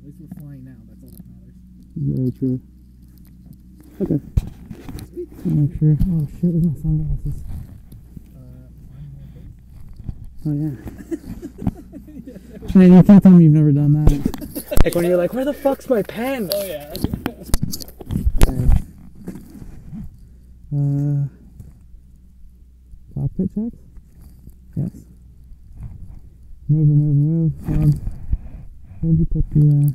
At least we're flying now. That's all that matters. Very true. Okay. Sweet. I'll make sure. Oh shit, where's my sunglasses? Oh yeah. Man, you can't tell me you've never done that. Like when you're like, where the fuck's my pen? Oh yeah. Okay. Cockpit checks? Yes. Move. Where'd you put the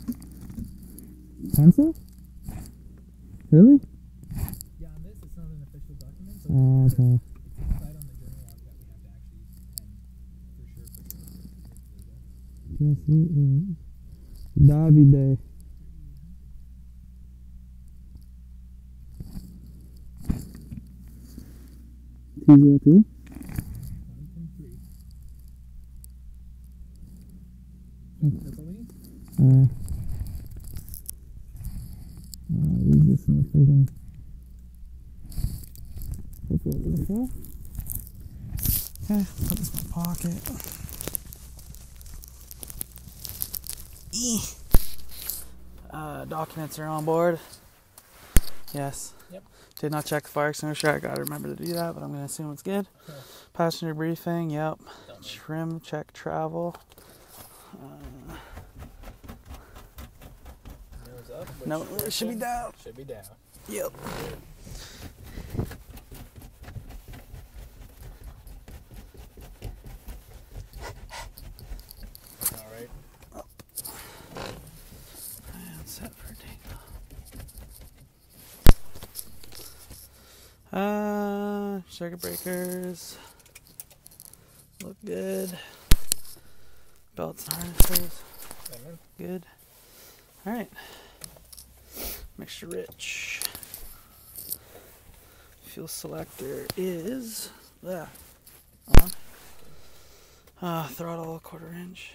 pencil? Really? Yeah, on this it's not an official document. So Oh, okay. it's inside on the journal log that we have to actually pen for sure. Yes, he is. Davide. T03? 2023. That's all we need? Use this in the friggin'. Okay, put this in my pocket. Documents are on board. Yes. Yep. Did not check the fire extinguisher. I gotta remember to do that, but I'm gonna assume it's good. Cool. Passenger briefing. Yep. Trim check travel. Nose up. No, it should be down. Should be down. Yep. All right. And set for takeoff. Circuit breakers look good. Belts and harnesses good. All right. Mixture rich. Fuel selector is on. Throttle 1/4 inch.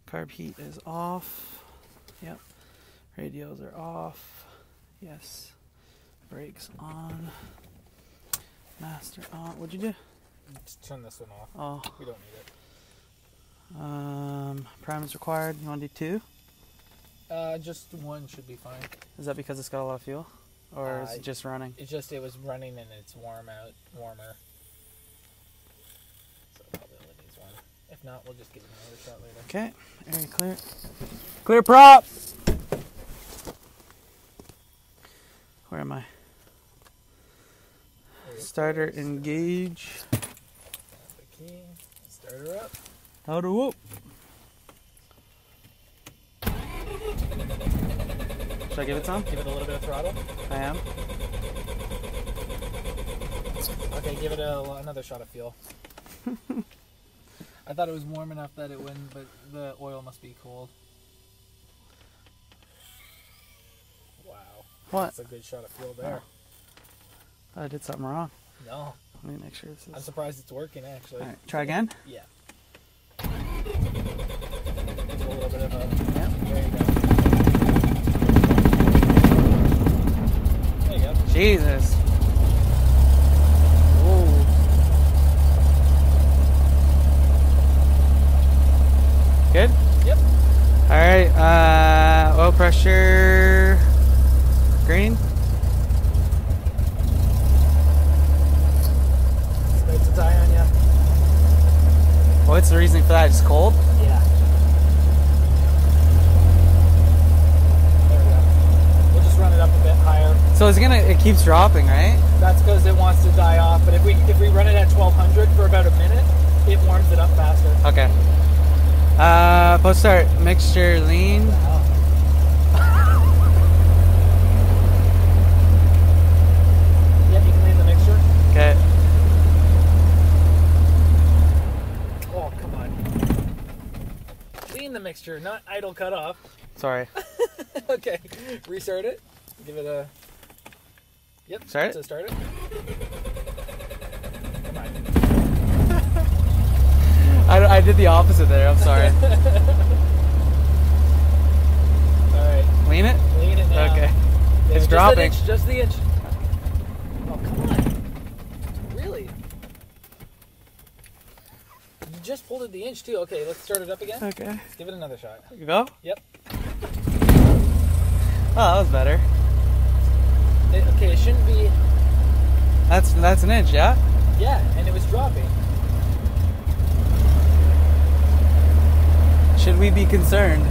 Carb heat is off. Yep. Radios are off. Yes. Brakes on. Master on. What'd you do? Just turn this one off. Oh. We don't need it. Prime is required. You want to do 2? Just one should be fine. Is that because it's got a lot of fuel? Or is it just running? It was running and it's warmer. So it probably only needs one. If not, we'll just give it another shot later. Okay. Area clear. Clear prop! Where am I? Starter engage. That's the key. Start her up. How to whoop. Should I give it some? Give it a little bit of throttle. I am. Okay, give it another shot of fuel. I thought it was warm enough that it wouldn't, but the oil must be cold. Wow. What? That's a good shot of fuel there. Oh. I did something wrong. No. Let me make sure this is... I'm surprised it's working, actually. Alright, try again? Yeah. Give it a little bit of a... Yep. There you go. There you go. Jesus. Whoa. Good? Yep. Alright, oil pressure... green? Straight to tie on ya. What's the reasoning for that? It's cold? Yeah. There we go. We'll just run it up a bit higher. So it keeps dropping, right? That's because it wants to die off. But if we run it at 1200 for about a minute, it warms it up faster. Okay. Post start mixture lean. Wow. Yeah, you can lean the mixture. Okay. Oh, come on. Lean the mixture, not idle cut off. Sorry. Okay, restart it. Give it a... Yep, Start it? so start it. Come on. I did the opposite there, I'm sorry. Alright. Lean it? Lean it now. Okay. Yeah, It's dropping. Just the inch. Oh, come on. Really? Did you just pull folded the inch too. Okay, let's start it up again. Okay. Let's give it another shot. Go? Yep. Oh, that was better. Okay, it shouldn't be. That's an inch, yeah? Yeah, and it was dropping. Should we be concerned?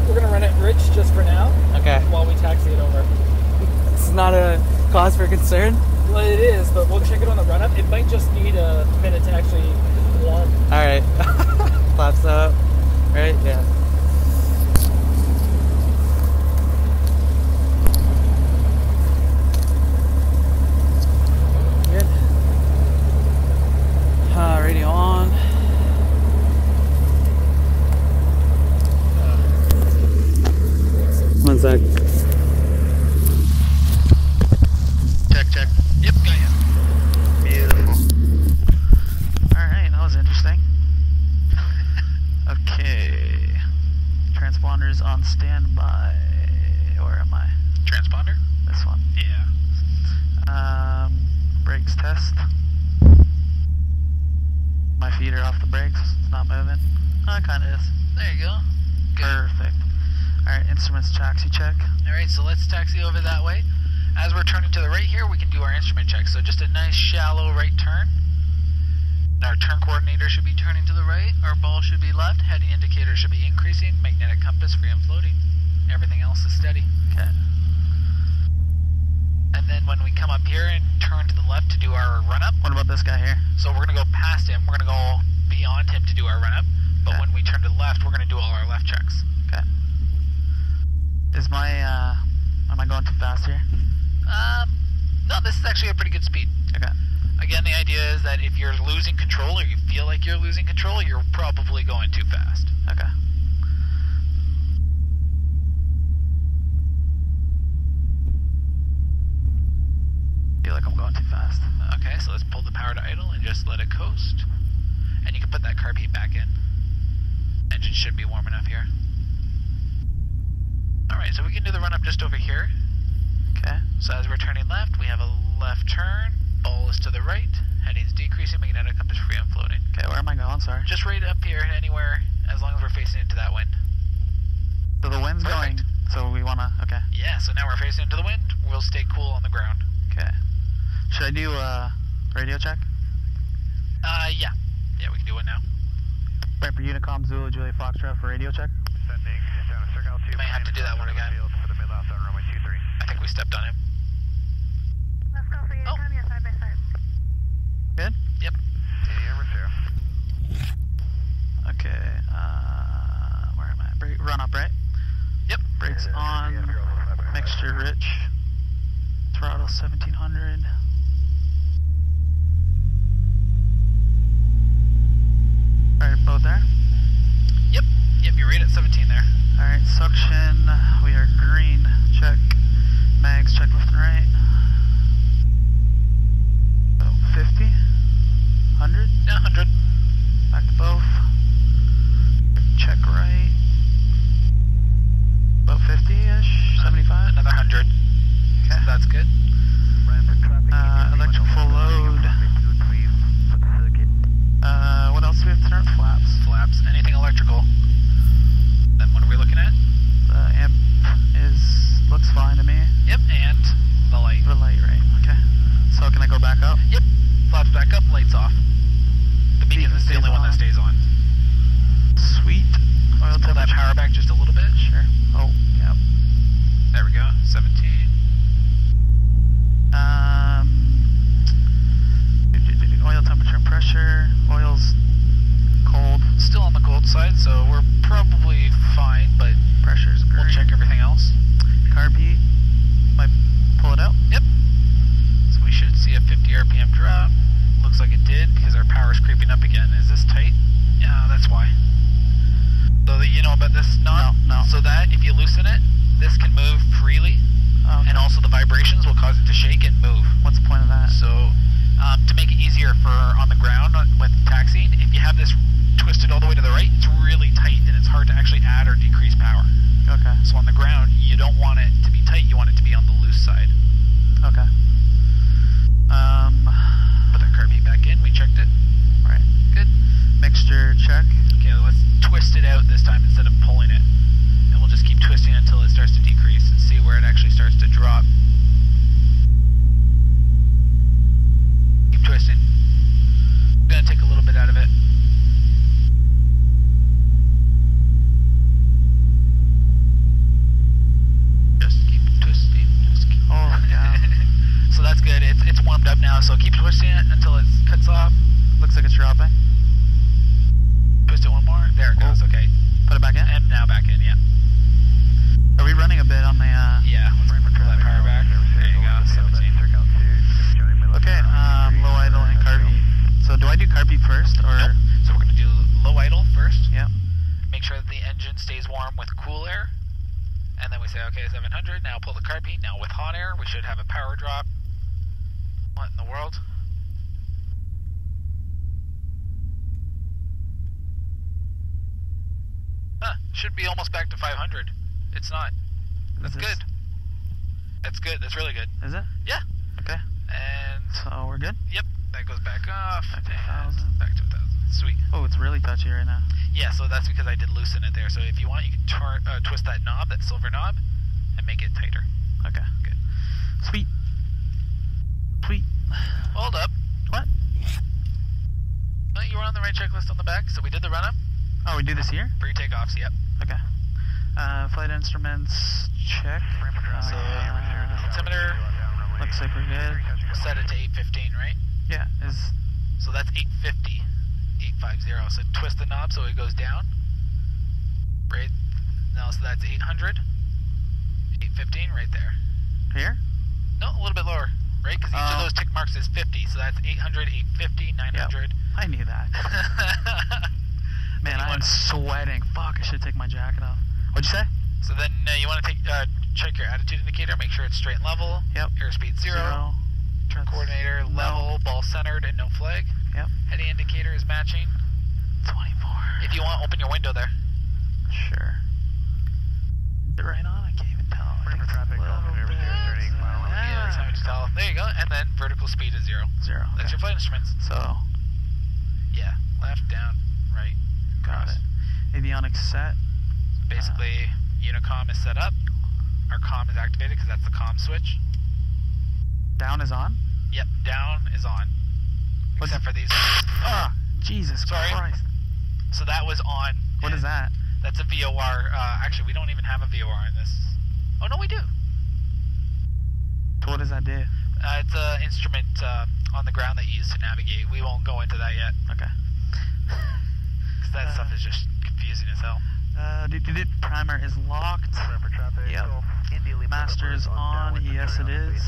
We're gonna run it rich just for now Okay. while we taxi it over. It's not a cause for concern? Well, it is, but we'll check it on the run up. It might just need a minute to actually warm. Alright. Flaps up. Right? Yeah. Good. Radio on. One sec. Check. Yep, got ya. Beautiful. Alright, that was interesting. Okay. Transponders on standby. Where am I? Transponder? This one. Yeah. Brakes test. My feet are off the brakes. It's not moving. Oh, it kind of is. There you go. Good. Perfect. Alright, instruments taxi check. Alright, so let's taxi over that way. As we're turning to the right here, we can do our instrument check. So just a nice shallow right turn. Our turn coordinator should be turning to the right. Our ball should be left. Heading indicator should be increasing. Magnetic compass free and floating. Everything else is steady. Okay. And then when we come up here and turn to the left to do our run up, What about this guy here? so we're going to go past him. We're going to go beyond him to do our run up. But Okay. when we turn to the left, we're going to do all our left checks. Okay. Is my, am I going too fast here? No, this is actually a pretty good speed. Okay. Again, the idea is that if you're losing control or you feel like you're losing control, you're probably going too fast. Okay. Feel like I'm going too fast. Okay, so let's pull the power to idle and just let it coast. And you can put that carb heat back in. Engine should be warm enough here. Alright, so we can do the run up just over here. Okay. So as we're turning left, we have a left turn. Ball is to the right. Heading's decreasing. Magnetic compass free and floating. Okay, where am I going? Sorry. Just right up here, anywhere, as long as we're facing into that wind. So the wind's going, Perfect. so we want to, okay. Yeah, so now we're facing into the wind. We'll stay cool on the ground. Okay. Should I do a radio check? Yeah. Yeah, we can do it now. Viper Unicom Zulu Julia Foxtrot for radio check. Sending down to circle altitude. May have to do that one again. For the mid-left on runway 23. I think we stepped on him. Let's go for Unicom, you're side by side. Good? Yep. Yeah, we're zero. Okay, where am I? Run up, right? Yep. Brakes on, mixture rich, throttle 1700. Alright, boat there? Yep. Yep, you're right at 17 there. Alright, suction, we are green, check. Mags, check left and right. So 50, 100, Yeah, 100. back to both. Check right. About 50-ish, 75. Another 100. Okay. That's good. Electric full load. What else do we have to turn? Flaps. Flaps. Anything electrical. Then what are we looking at? The amp looks fine to me. Yep, and the light. The light, right? Okay. So can I go back up? Yep. Flaps back up, lights off. The beacon is the only one that stays on. Sweet. Oil Pull that temperature. power back just a little bit. Sure. Oh, yep. There we go. 17. Oil temperature and pressure. Oil's cold. Still on the cold side, so we're probably fine, but Pressure's green. we'll check everything else. Carb heat. Might pull it out. Yep. So we should see a 50 RPM drop. Looks like it did because our power's creeping up again. Is this tight? Yeah, that's why. So that you know about this knot? No. So that if you loosen it, this can move freely, Okay. and also the vibrations will cause it to shake and move. What's the point of that? So to make it easier for on the ground with taxiing, if you have this twisted all the way to the right, it's really tight and it's hard to actually add or decrease power. Okay. So on the ground, you don't want it to be tight, you want it to be on the loose side. Okay. Put that carb check. Okay, let's twist it out this time instead of pulling it. And we'll just keep twisting until it starts to decrease and see where it actually starts to drop. Keep twisting. I'm gonna take a little bit out of it. Just keep twisting. Just keep. Oh, yeah. So that's good. It's warmed up now. So keep twisting it until it cuts off. Looks like it's dropping. Twist it one more. There it goes. Okay. Put it back in. And now back in. Yeah. Are we running a bit on the? Yeah. Let's pull that power back. There you go. 17. Okay. Low idle and carb heat. So do I do carb heat first or? Nope. So we're gonna do low idle first. Yep. Make sure that the engine stays warm with cool air. And then we say, okay, 700. Now pull the carb heat. Now with hot air, we should have a power drop. What in the world? Huh, should be almost back to 500. It's not. That's good. That's good. That's really good. Is it? Yeah. Okay. And So we're good? yep, that goes back off. Back to and 1,000. Back to 1,000. Sweet. Oh, it's really touchy right now. Yeah, so that's because I did loosen it there. So if you want, you can twist that knob, that silver knob, and make it tighter. Okay. Good. Sweet. Sweet. Hold up. What? No, you were on the right checklist on the back, so we did the run-up. Oh, we do this here? Pre-takeoffs, yep. Okay. Flight instruments, check. So, altimeter, Looks like we're good. we'll set it to 815, right? Yeah, So that's 850. 850. So twist the knob so it goes down. Right? No, so that's 800. 815 right there. here? No, a little bit lower, right? Because each of those tick marks is 50. So that's 800, 850, 900. I knew that. Man, I'm sweating. Fuck, I should take my jacket off. What'd you say? So then you want to check your attitude indicator, make sure it's straight and level. Yep. Airspeed 0. Turn coordinator level, ball centered, and no flag. Yep. Heading indicator is matching. 24. If you want, open your window there. Sure. Is it right on? I can't even tell. I think it's a little bit. Yeah, that's how you tell. There you go. And then vertical speed is 0. 0. That's Okay. your flight instruments. So, Yeah. Left, down, right. got Cross. it. Avionics set. Basically, Unicom is set up. Our comm is activated because that's the comm switch. Down is on? Yep, down is on. What's Except for these. Ah, Jesus Sorry. Christ. So that was on. What is that? That's a VOR. Actually, we don't even have a VOR in this. Oh, no, we do. So what does that do? It's an instrument on the ground that you use to navigate. We won't go into that yet. Okay. Because that stuff is just confusing as hell. Primer is locked. Yep. Master is on. Yes, it is.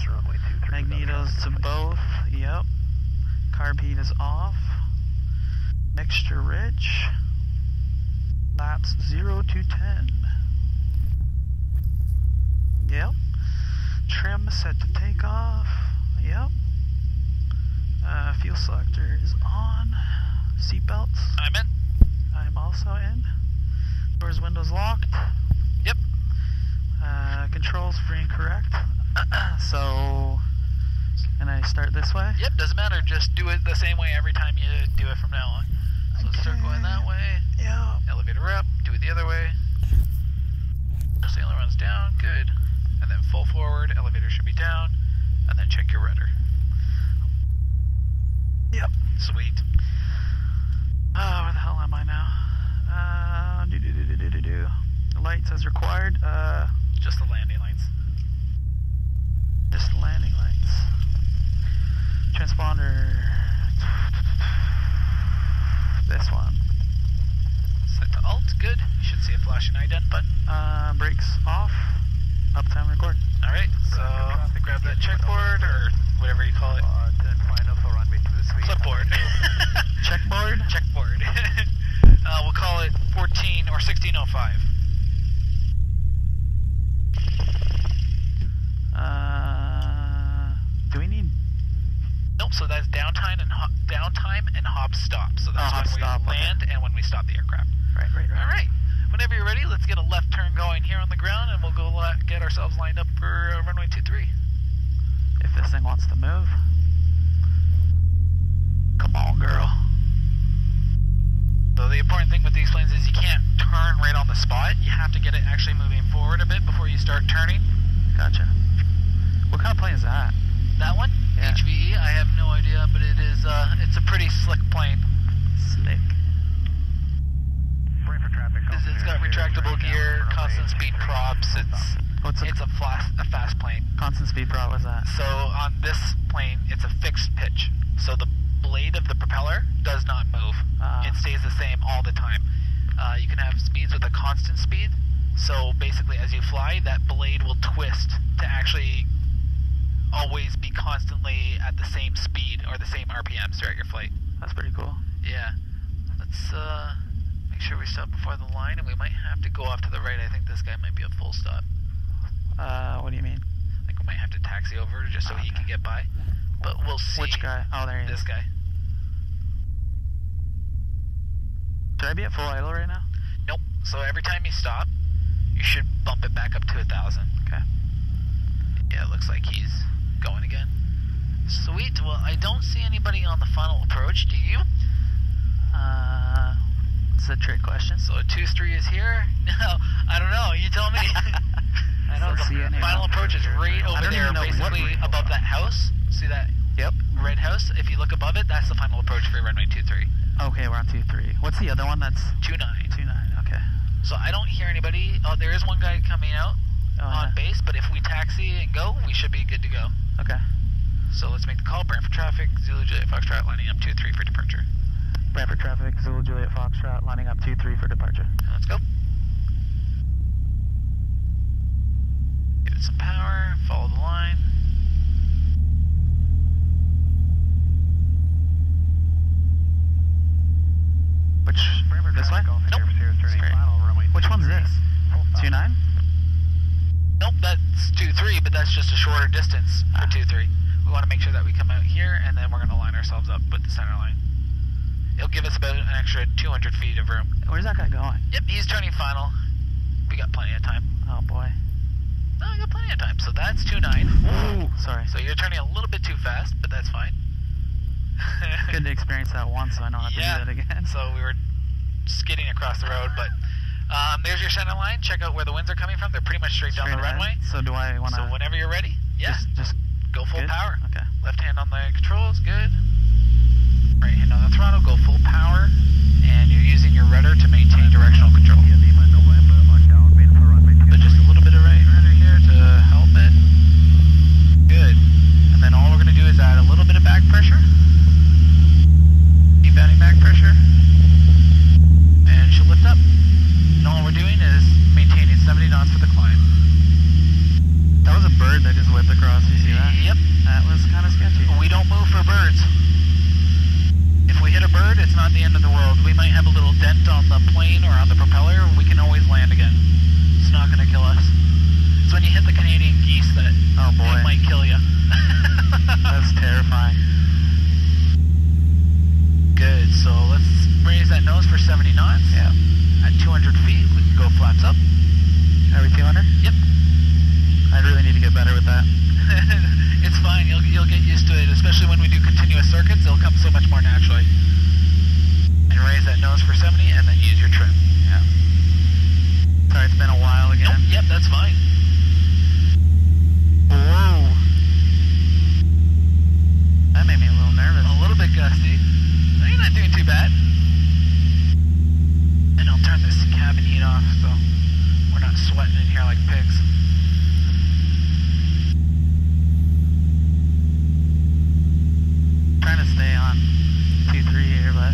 Magnetos to both. Yep. Carb heat is off. Mixture rich. Laps 0 to 10. Yep. Trim set to take off. Yep. Fuel selector is on. Seatbelts. I'm in. I'm also in. Doors, windows locked. Yep. Controls free and correct. So, can I start this way? Yep, doesn't matter. Just do it the same way every time you do it from now on. So let's start going that way. Yeah. Elevator up. Do it the other way. Sailor runs down. Good. And then full forward. Elevator should be down. And then check your rudder. Yep. Sweet. Where the hell am I now? Lights as required. Just the landing lights. Just landing lights. Transponder. This one. Set to alt. Good. You should see a flashing ident button. Brakes off. Uptime record. Alright, so grab that checkboard or whatever you call it. Clipboard. Checkboard. Checkboard. We'll call it 14 or 1605. Do we need? Nope. So that's downtime and hop stop. So that's hop when stop, we land and when we stop the aircraft. Right. All right. Whenever you're ready, let's get a left turn going here on the ground, and we'll go get ourselves lined up for runway 23. If this thing wants to move. Come on, girl. So the important thing with these planes is you can't turn right on the spot. You have to get it actually moving forward a bit before you start turning. Gotcha. What kind of plane is that? That one? Yeah. HVE? I have no idea, but it is, it's a pretty slick plane. Slick. Brain for traffic. It's got retractable gear, constant speed props. What's It's a fast plane. constant speed prop? What's that? So on this plane, it's a fixed pitch. So the blade of the propeller does not move. It stays the same all the time. You can have speeds with a constant speed. So basically, as you fly, that blade will twist to actually always be constantly at the same speed or the same RPMs throughout your flight. That's pretty cool. Yeah. Let's make sure we stop before the line, and we might have to go off to the right. I think this guy might be a full stop. What do you mean? I think we might have to taxi over just so he can get by. But we'll see. Which guy? Oh, there he is. This guy. Should I be at full idle right now? Nope. So every time you stop, you should bump it back up to 1,000. Okay. Yeah, it looks like he's going again. Sweet. Well, I don't see anybody on the final approach. Do you? It's a trick question. So 2-3 is here? No, I don't know. You tell me. I don't see any. Final approach is right over don't there, even know what basically above that house. See that Yep. red house? If you look above it, that's the final approach for runway 23. Okay, we're on 2-3. What's the other one? That's 29. 2-9. Okay. So I don't hear anybody. Oh, there is one guy coming out on yeah. base, but if we taxi and go, we should be good to go. Okay. So let's make the call. Brand for traffic, Zulu Juliet Foxtrot lining up 2-3 for departure. Bradford traffic, Zulu Juliet Foxtrot, lining up 2-3 for departure. Let's go. Give it some power, follow the line. Which, this way? Nope. Straight. Which one's this? 2-9? Nope, that's 2-3, but that's just a shorter distance for 2-3. We want to make sure that we come out here, and then we're going to line ourselves up with the center line. It'll give us about an extra 200 feet of room. Where's that guy going? Yep, he's turning final. We got plenty of time. Oh boy. No, we got plenty of time. So that's 2-9. Ooh, sorry. So you're turning a little bit too fast, but that's fine. Good to experience that once, so I don't have to do that again. So we were skidding across the road, but there's your center line. Check out where the winds are coming from. They're pretty much straight down the ahead. runway. So do I want to... So whenever you're ready, Just go full good? power. Okay. Left hand on the controls, good. Right hand on the throttle, go full power, and you're using your rudder to maintain directional control. So just a little bit of right rudder here to help it. Good. And then all we're going to do is add a little bit of back pressure. Keep adding back pressure. And she'll lift up. And all we're doing is maintaining 70 knots for the climb. That was a bird that just whipped across. You see that? Yep. That was kind of sketchy. We don't move for birds. If we hit a bird, it's not the end of the world. We might have a little dent on the plane or on the propeller. We can always land again. It's not going to kill us. It's when you hit the Canadian geese that it might kill you. That's terrifying. Good. So let's raise that nose for 70 knots. Yeah. At 200 feet, we can go flaps up. Are we 200? Yep. I really need to get better with that. It's fine. You'll get used to it, especially when we do continuous circuits. It'll come so much more naturally. And raise that nose for 70, and then use your trim. Yeah. Sorry, it's been a while again. Nope. Yep, that's fine. Whoa. That made me a little nervous. A little bit gusty. No, you're not doing too bad. And I'll turn this cabin heat off so we're not sweating in here like pigs. Trying to stay on 2-3 here, but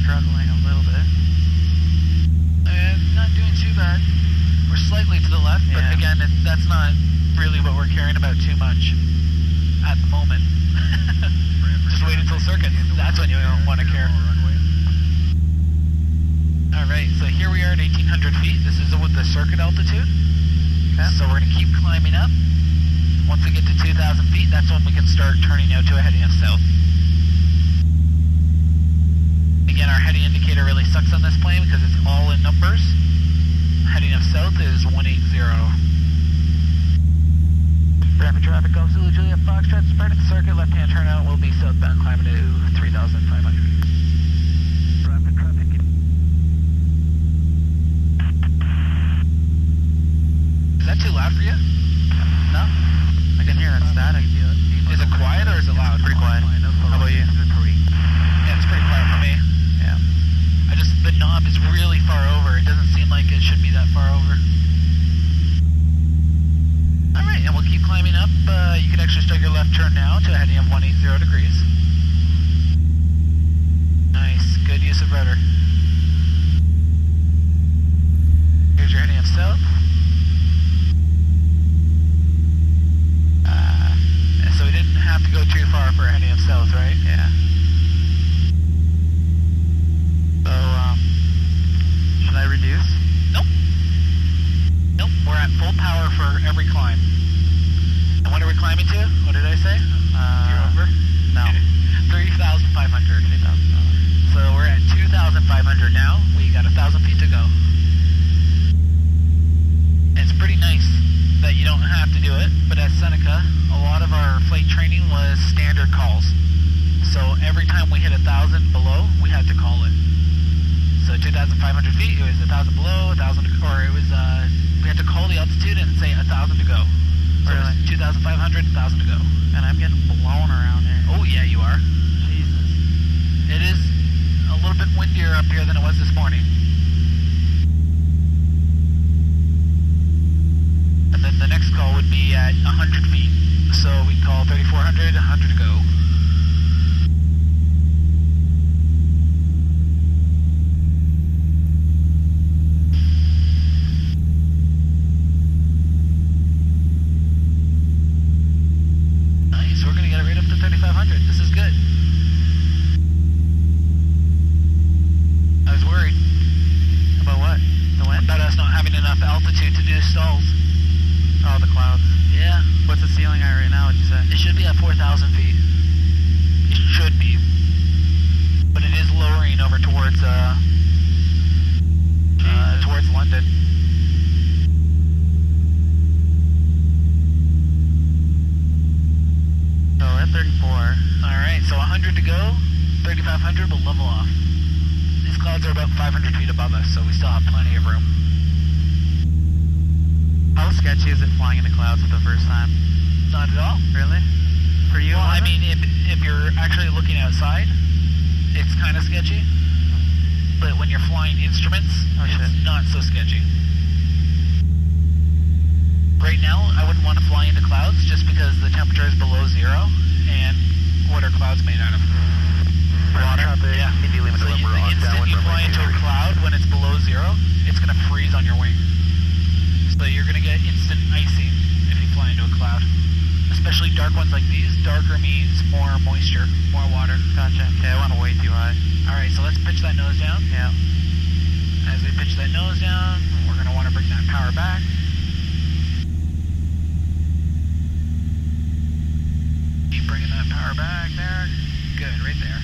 struggling a little bit. Not doing too bad. We're slightly to the left, but Yeah. again, that's not really what we're caring about too much at the moment. Just wait until circuits. That's when you don't want to care. Alright, so here we are at 1,800 feet. This is with the circuit altitude. Okay. So we're going to keep climbing up. Once we get to 2,000 feet, that's when we can start turning out to a heading of south. Again, our heading indicator really sucks on this plane because it's all in numbers. Heading of south is 180. Rapid traffic, Golf Zulu Juliet Foxtrot, spreading circuit, left-hand turnout will be southbound climbing to 3,500. Rapid traffic. you can actually start your left turn now to a heading of 180 degrees. Nice, good use of rudder. Here's your heading of south. So we didn't have to go too far for a heading of south, right? Yeah. So, should I reduce? Nope. Nope, we're at full power for every climb. And what are we climbing to? What did I say? You're over? No. 3,500. 3,000. So we're at 2,500 now. We got 1,000 feet to go. It's pretty nice that you don't have to do it, but at Seneca, a lot of our flight training was standard calls. So every time we hit 1,000 below, we had to call it. So 2,500 feet, it was 1,000 below, 1,000, or it was, we had to call the altitude and say 1,000 to go. So Really? it was 2,500, 1,000 to go. And I'm getting blown around here. Oh yeah, you are. Jesus. It is a little bit windier up here than it was this morning. And then the next call would be at 100 feet. So we'd call 3,400, 100 to go. Nice, we're going to get it right up to 3,500. This is good. I was worried About what? The wind? about us not having enough altitude to do stalls. Oh, the clouds. Yeah. What's the ceiling at right now, would you say? It should be at 4,000 feet. It should be. But it is lowering over towards towards London. So we're at 34. Alright, so 100 to go, 3,500 will level off. These clouds are about 500 feet above us, so we still have plenty of room. How sketchy is it flying into clouds for the first time? Not at all. Really? For you? Well, I wasn't it? mean, if you're actually looking outside, it's kind of sketchy. But when you're flying instruments, Oh, it's shit. not so sketchy. Right now, I wouldn't want to fly into clouds just because the temperature is below zero, and what are clouds made out of? Water. Yeah. So the instant you fly into a cloud when it's below zero, it's going to freeze on your wing. So you're going to get instant icing if you fly into a cloud. Especially dark ones like these. Darker means more moisture, more water. Gotcha. Okay, I went way too high. Alright, so let's pitch that nose down. Yeah. As we pitch that nose down, we're going to want to bring that power back. Keep bringing that power back there. Good, right there.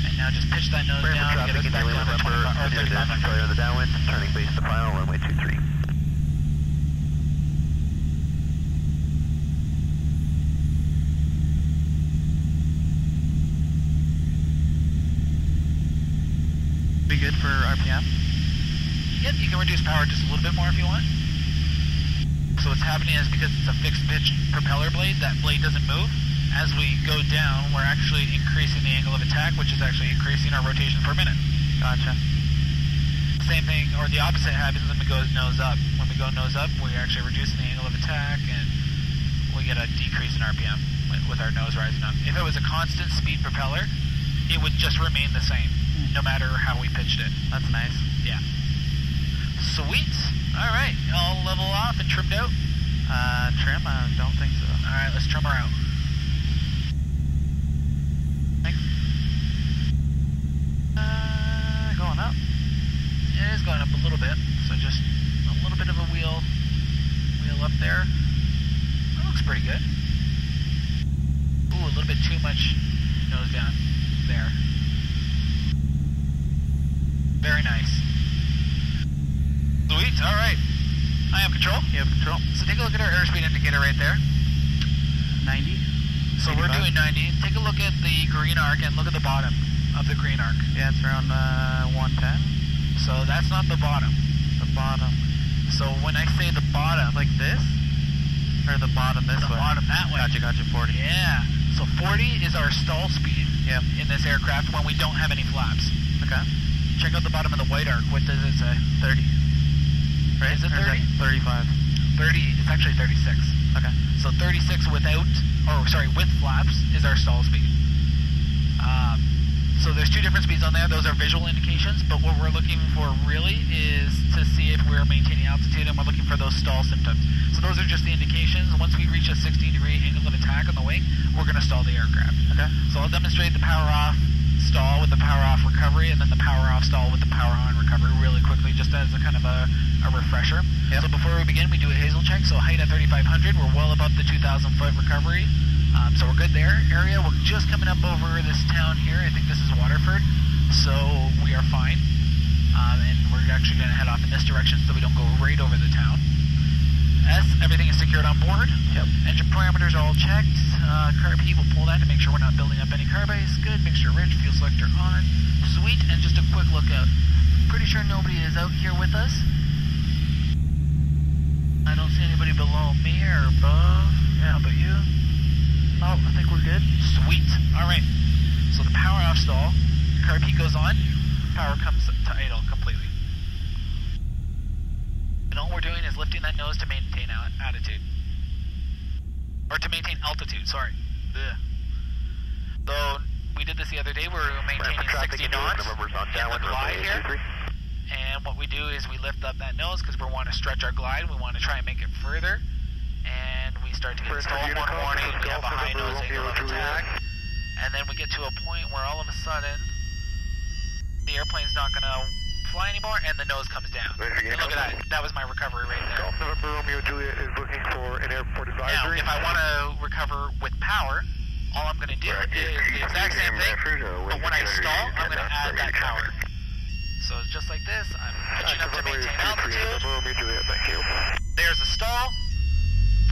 And now just pitch that nose down and get us back down to 3,500. Clear the downwind, turning base to final, runway 23. Be good for RPM? Yep, you can reduce power just a little bit more if you want. So what's happening is because it's a fixed pitch propeller blade, that blade doesn't move. As we go down, we're actually increasing the angle of attack, which is actually increasing our rotation per minute. Gotcha. Same thing, or the opposite happens when we go nose up. When we go nose up, we're actually reducing the angle of attack, and we get a decrease in RPM with our nose rising up. If it was a constant speed propeller, it would just remain the same, no matter how we pitched it. That's nice. Yeah. Sweet. All right, all level off and trimmed out. Trim? I don't think so. All right, let's trim her out. Thanks. Going up. It is going up a little bit, so just a little bit of a wheel up there. That looks pretty good. Ooh, a little bit too much nose down there. Very nice. Sweet, all right. I have control. You have control. So take a look at our airspeed indicator right there. 90. So we're doing 90. Take a look at the green arc and look at the bottom of the green arc. Yeah, it's around 110. So that's not the bottom. The bottom. So when I say the bottom, Like this? Or the bottom this the way? bottom that way. Gotcha, 40. Yeah. So 40 is our stall speed Yep. in this aircraft when we don't have any flaps. Okay. Check out the bottom of the white arc. What does it say? 30. Right? Is it Or 30? 35. 30, it's actually 36. Okay. So 36 without, or sorry, with flaps is our stall speed. So there's two different speeds on there. Those are visual indications, but what we're looking for really is to see if we're maintaining altitude, and we're looking for those stall symptoms. So those are just the indications. Once we reach a 60-degree angle of attack on the wing, we're going to stall the aircraft. Okay. So I'll demonstrate the power off stall with the power off recovery, and then the power off stall with the power on recovery really quickly, just as a kind of a refresher. Yep. So before we begin, we do a hazel check. So height at 3,500, we're well above the 2,000 foot recovery. So we're good there. Area, we're just coming up over this town here. I think this is Waterford. So we are fine. And we're actually going to head off in this direction so we don't go right over the town. S, everything is secured on board. Yep. Engine parameters are all checked. Carb heat, we'll pull that to make sure we're not building up any carb ice. Good. Mixture rich. Fuel selector on. Sweet. And just a quick look out. Pretty sure nobody is out here with us. I don't see anybody below me or above. Yeah, how about you? Oh, I think we're good. Sweet. All right. So the power off stall. Carb heat goes on. Power comes to idle completely. And all we're doing is lifting that nose to maintain attitude. Or to maintain altitude, sorry. Ugh. So we did this the other day. We were maintaining 60 knots in the glide here. And what we do is we lift up that nose because we want to stretch our glide. We want to try and make it further. And we start to get stall one warning. We have a high nose angle of attack. And then we get to a point where all of a sudden the airplane's not going to fly anymore and the nose comes down. And look at that. That was my recovery right there. Golf November Romeo Juliet is looking for an airport Now, advisory. if I want to recover with power, all I'm going to do is the exact same thing, but when I stall, I'm going to add that power. So just like this, I'm pitching up to maintain altitude. Romeo Juliet, thank you. There's a stall,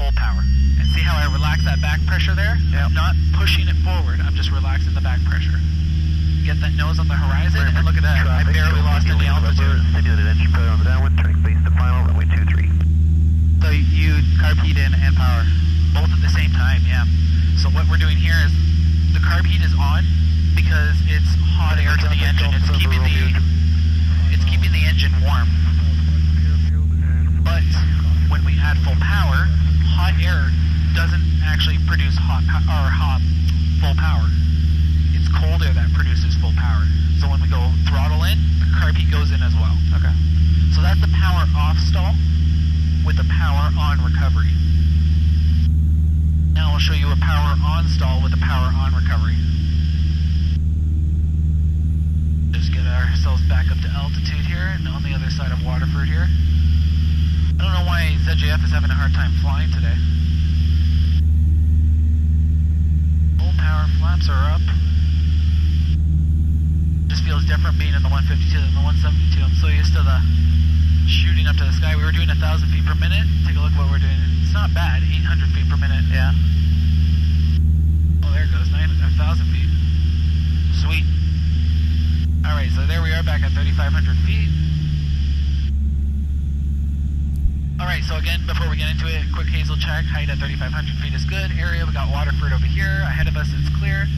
full power. And see how I relax that back pressure there? Yep. I'm not pushing it forward, I'm just relaxing the back pressure. Get that nose on the horizon, and look at that, I barely lost any altitude. Simulated engine failure on the downwind, turning base to final, runway 23. So you carb heat in and power. Both at the same time, yeah. So what we're doing here is the carb heat is on because it's hot air to the engine. It's keeping the engine warm. But when we add full power, hot air doesn't actually produce full power. It's cold air that produces full power. So when we go throttle in, the carb heat goes in as well. Okay. So that's the power off stall with the power on recovery. Now I'll show you a power on stall with a power on recovery. Just get ourselves back up to altitude here and on the other side of Waterford here. I don't know why ZJF is having a hard time flying today. Full power, flaps are up. Just feels different being in the 152 than the 172. I'm so used to the shooting up to the sky. We were doing 1,000 feet per minute. Take a look at what we're doing. It's not bad, 800 feet per minute. Yeah. Oh, there it goes, 1,000 feet. Sweet. Alright, so there we are back at 3,500 feet. Alright, so again, before we get into it, quick hazel check. Height at 3,500 feet is good. Area, we got Waterford over here. Ahead of us, it's clear.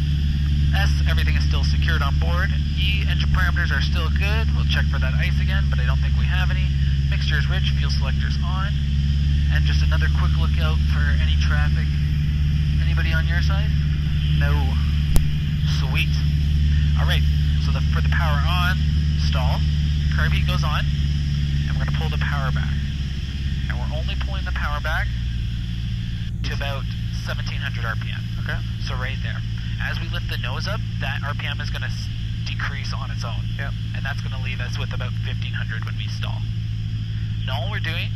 S, everything is still secured on board. E, engine parameters are still good. We'll check for that ice again, but I don't think we have any. Mixture is rich, fuel selector's on. And just another quick look out for any traffic. Anybody on your side? No. Sweet. Alright, so for the power on, stall, carb heat goes on, and we're going to pull the power back. And we're only pulling the power back to about 1,700 RPM. Okay. So right there. As we lift the nose up, that RPM is going to decrease on its own. Yep. And that's going to leave us with about 1,500 when we stall. And all we're doing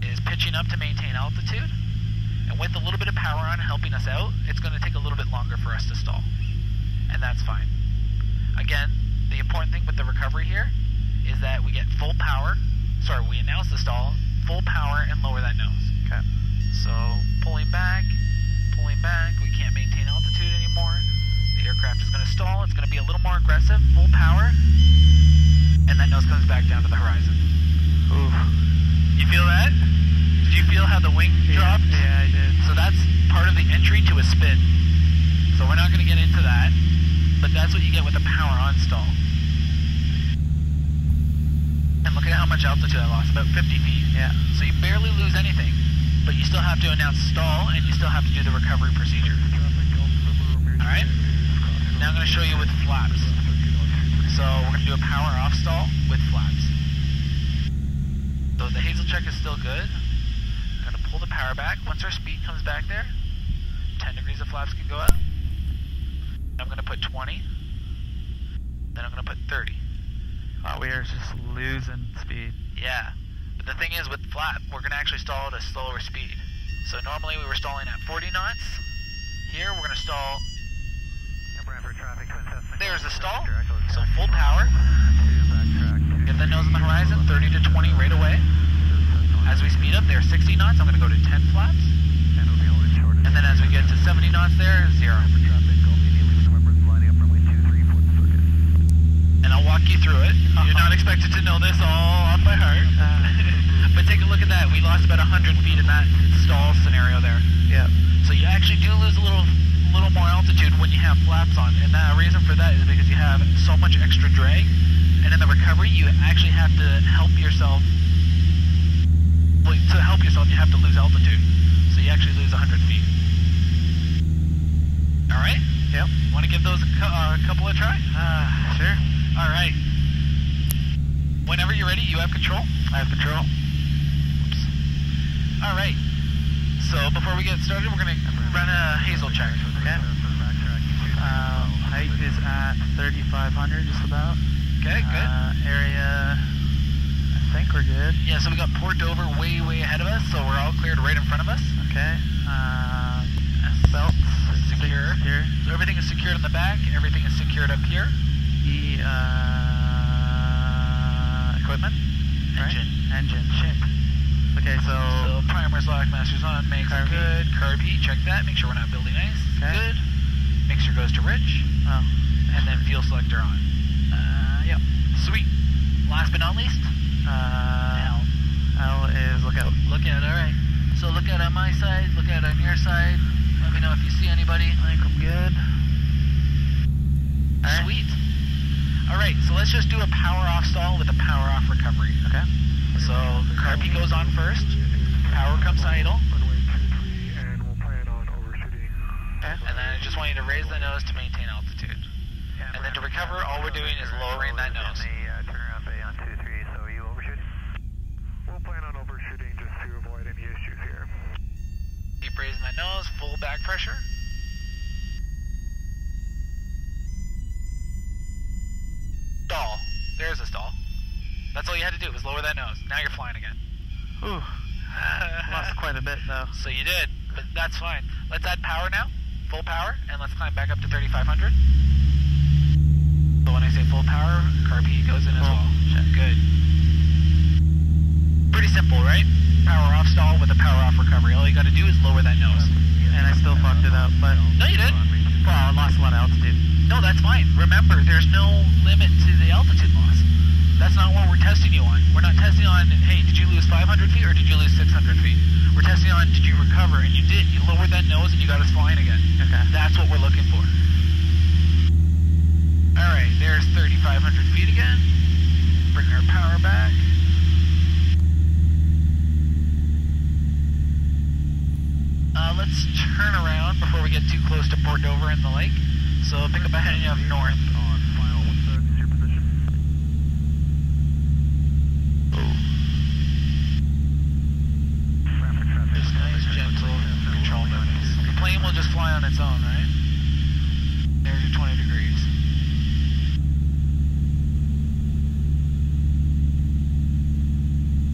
is pitching up to maintain altitude. And with a little bit of power on helping us out, it's going to take a little bit longer for us to stall. And that's fine. Again, the important thing with the recovery here is that we get full power. Sorry, we announce the stall, full power, and lower that nose. Okay. So pulling back, we can't maintain altitude anymore. The aircraft is going to stall. It's going to be a little more aggressive, full power, and that nose comes back down to the horizon. Ooh. You feel that? Did you feel how the wing dropped? Yeah, I did. So that's part of the entry to a spin. So we're not going to get into that, but that's what you get with a power on stall. And look at how much altitude I lost, about 50 feet. Yeah. So you barely lose anything, but you still have to announce stall, and you still have to do the recovery procedure. Alright? Now I'm going to show you with flaps. So we're going to do a power off stall with flaps. So the Hazel check is still good. I'm going to pull the power back. Once our speed comes back there, 10 degrees of flaps can go up. I'm going to put 20. Then I'm going to put 30. Oh, we are just losing speed. Yeah. But the thing is, with flap, we're going to actually stall at a slower speed. So normally we were stalling at 40 knots. Here we're going to stall. There's the stall. So full power. Get the nose on the horizon, 30 to 20 right away. As we speed up there, 60 knots, I'm going to go to 10 flaps. And then as we get to 70 knots there, 0. And I'll walk you through it. You're not expected to know this all off by heart. But take a look at that. We lost about 100 feet in that stall scenario there. Yep. So you actually do lose a little more altitude when you have flaps on. And the reason for that is because you have so much extra drag. And in the recovery, you actually have to help yourself. Well, to help yourself, you have to lose altitude. So you actually lose 100 feet. All right? Yep. Want to give those a couple of try? Sure. All right. Whenever you're ready, you have control. I have control. Oops. All right. So before we get started, we're going to run a Hazel check. Okay. Height is at 3,500, just about. Okay, good. Area, I think we're good. Yeah, so we got Port Dover way ahead of us, so we're all cleared right in front of us. Okay. Belts Secure. So everything is secured in the back, everything is secured up here. The equipment. Engine. Right? Engine. Shit. Okay, so primers, lock, masters on, makes Carb heat. good. Carb heat, check that. Make sure we're not building ice. Okay. Good. Mixture goes to rich. Oh. And then fuel selector on. Yep. Sweet. Last but not least. L is lookout. Lookout, alright. So look out on my side, look out on your side. Let me know if you see anybody. I think I'm good. Alright. Sweet. Alright, so let's just do a power off stall with a power off recovery. Okay. So the carb heat goes on first. Power comes idle. And we'll plan on overshooting. Okay. And then I just want you to raise the nose to maintain altitude. And then to recover, all we're doing is lowering that nose. Turnaround bay on 2-3, so are you overshooting? We'll plan on overshooting just to avoid any issues here. Keep raising that nose, full back pressure. Stall. There's a stall. That's all you had to do was lower that nose. Now you're flying again. Ooh. Lost quite a bit though. So you did, but that's fine. Let's add power now. Full power, and let's climb back up to 3,500. So when I say full power, carb heat goes in as well. Good. Pretty simple, right? Power off stall with a power off recovery. All you gotta do is lower that nose. And I still fucked it up, but No, you didn't. well, I lost a lot of altitude. No, that's fine. Remember, there's no limit to the altitude loss. That's not what we're testing you on. We're not testing on, hey, did you lose 500 feet or did you lose 600 feet? We're testing on, did you recover? And you did. You lowered that nose and you got us flying again. Okay. That's what we're looking for. Alright, there's 3,500 feet again. Bring our power back. Let's turn around before we get too close to Port Dover in the lake. So pick up a heading of north. On final, what's your position? Just nice, gentle control movements. The plane will just fly on its own, right? There's your 20 degrees.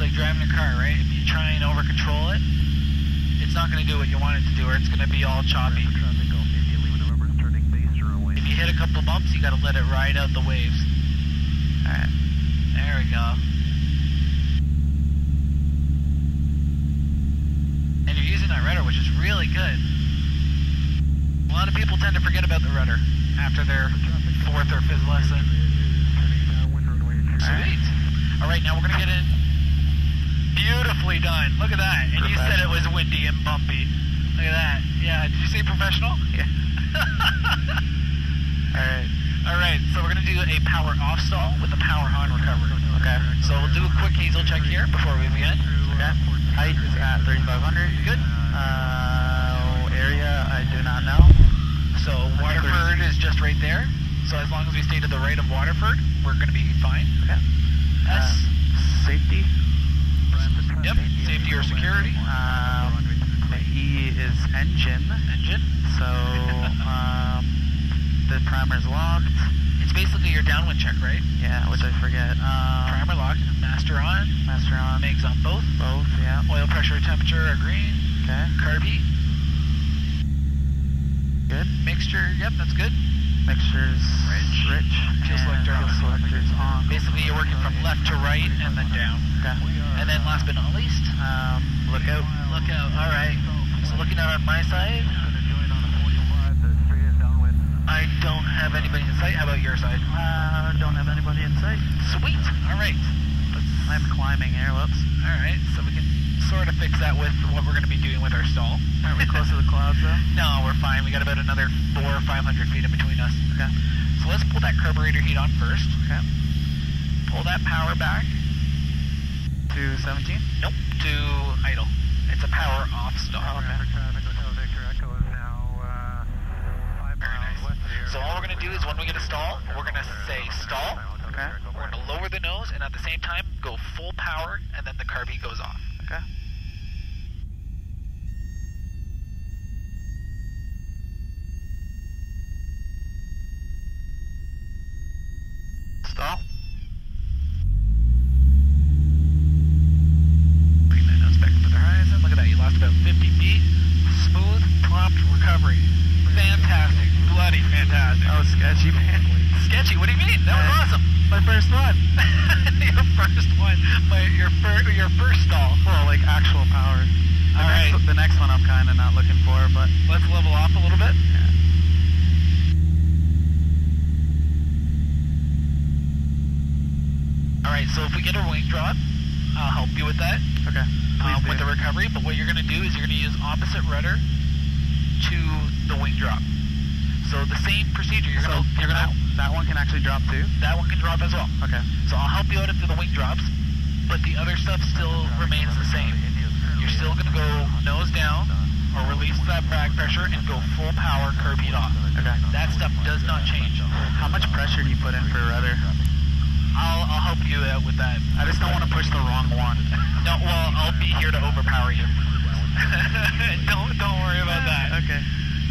Like driving a car, right? If you try and over control it, it's not going to do what you want it to do, or it's going to be all choppy. If you hit a couple bumps, you got to let it ride out the waves. Alright, there we go. And you're using that rudder, which is really good. A lot of people tend to forget about the rudder after their 4th or 5th lesson. Sweet. Alright, now we're going to get in. Beautifully done. Look at that. And you said it was windy and bumpy. Look at that. Yeah, did you say professional? Yeah. Alright. Alright, so we're going to do a power off stall with a power on recovery. Okay. So we'll do a quick Hazel check here before we begin. Okay. Height is at 3,500. Good. Area, I do not know. So Waterford is just right there. So as long as we stay to the right of Waterford, we're going to be fine. Okay. S. Safety. Yep. Safety or security. E is engine. Engine. So the primer's locked. It's basically your downwind check, right? Yeah, which I forget. Primer locked. Master on. Master on. Mags on both. Both, yeah. Oil pressure, temperature are green. Okay. Carb heat. Good. Mixture. Yep, that's good. Mixture's rich. Fuel selector on. Fuel selector's on. Basically, you're working from left to right and then down. Okay. And then last but not least, Look out. look out. All right. So looking out on my side, I don't have anybody in sight. How about your side? Don't have anybody in sight. Sweet. All right. I'm climbing here. Whoops. All right. So we can sort of fix that with what we're going to be doing with our stall. Aren't we close to the clouds though? No, we're fine. We got about another 400 or 500 feet in between us. Okay. So let's pull that carburetor heat on first. Okay. Pull that power back. To 17? Nope. To idle. It's a power off stall. Very nice. So all we're going to do is when we get a stall, we're going to say stall. Okay. We're going to lower the nose and at the same time go full power and then the carb heat goes off. Okay. Stall. Bring that nose back up to the horizon. Look at that. You lost about 50 feet. Smooth, prompt recovery. Fantastic. Bloody fantastic. That was sketchy, man. Sketchy? What do you mean? That was awesome. My first one. Your first one. Your first stall. Well, like actual power. Alright. The next one I'm kind of not looking for, but Let's level off a little bit. yeah. Alright, so if we get a wing drop, I'll help you with that. Okay. Please With do. the recovery, but what you're going to do is you're going to use opposite rudder to the wing drop. So the same procedure. You're So gonna that one can actually drop too? that one can drop as well. Okay. So I'll help you out after the wing drops, but the other stuff still remains the same. You're still going to go nose down or release that brake pressure and go full power, curb heat off. Okay. That stuff does not change. How much pressure do you put in for a rudder? I'll help you out with that. I just don't want to push the wrong one. No, well, I'll be here to overpower you. don't worry about that. Okay.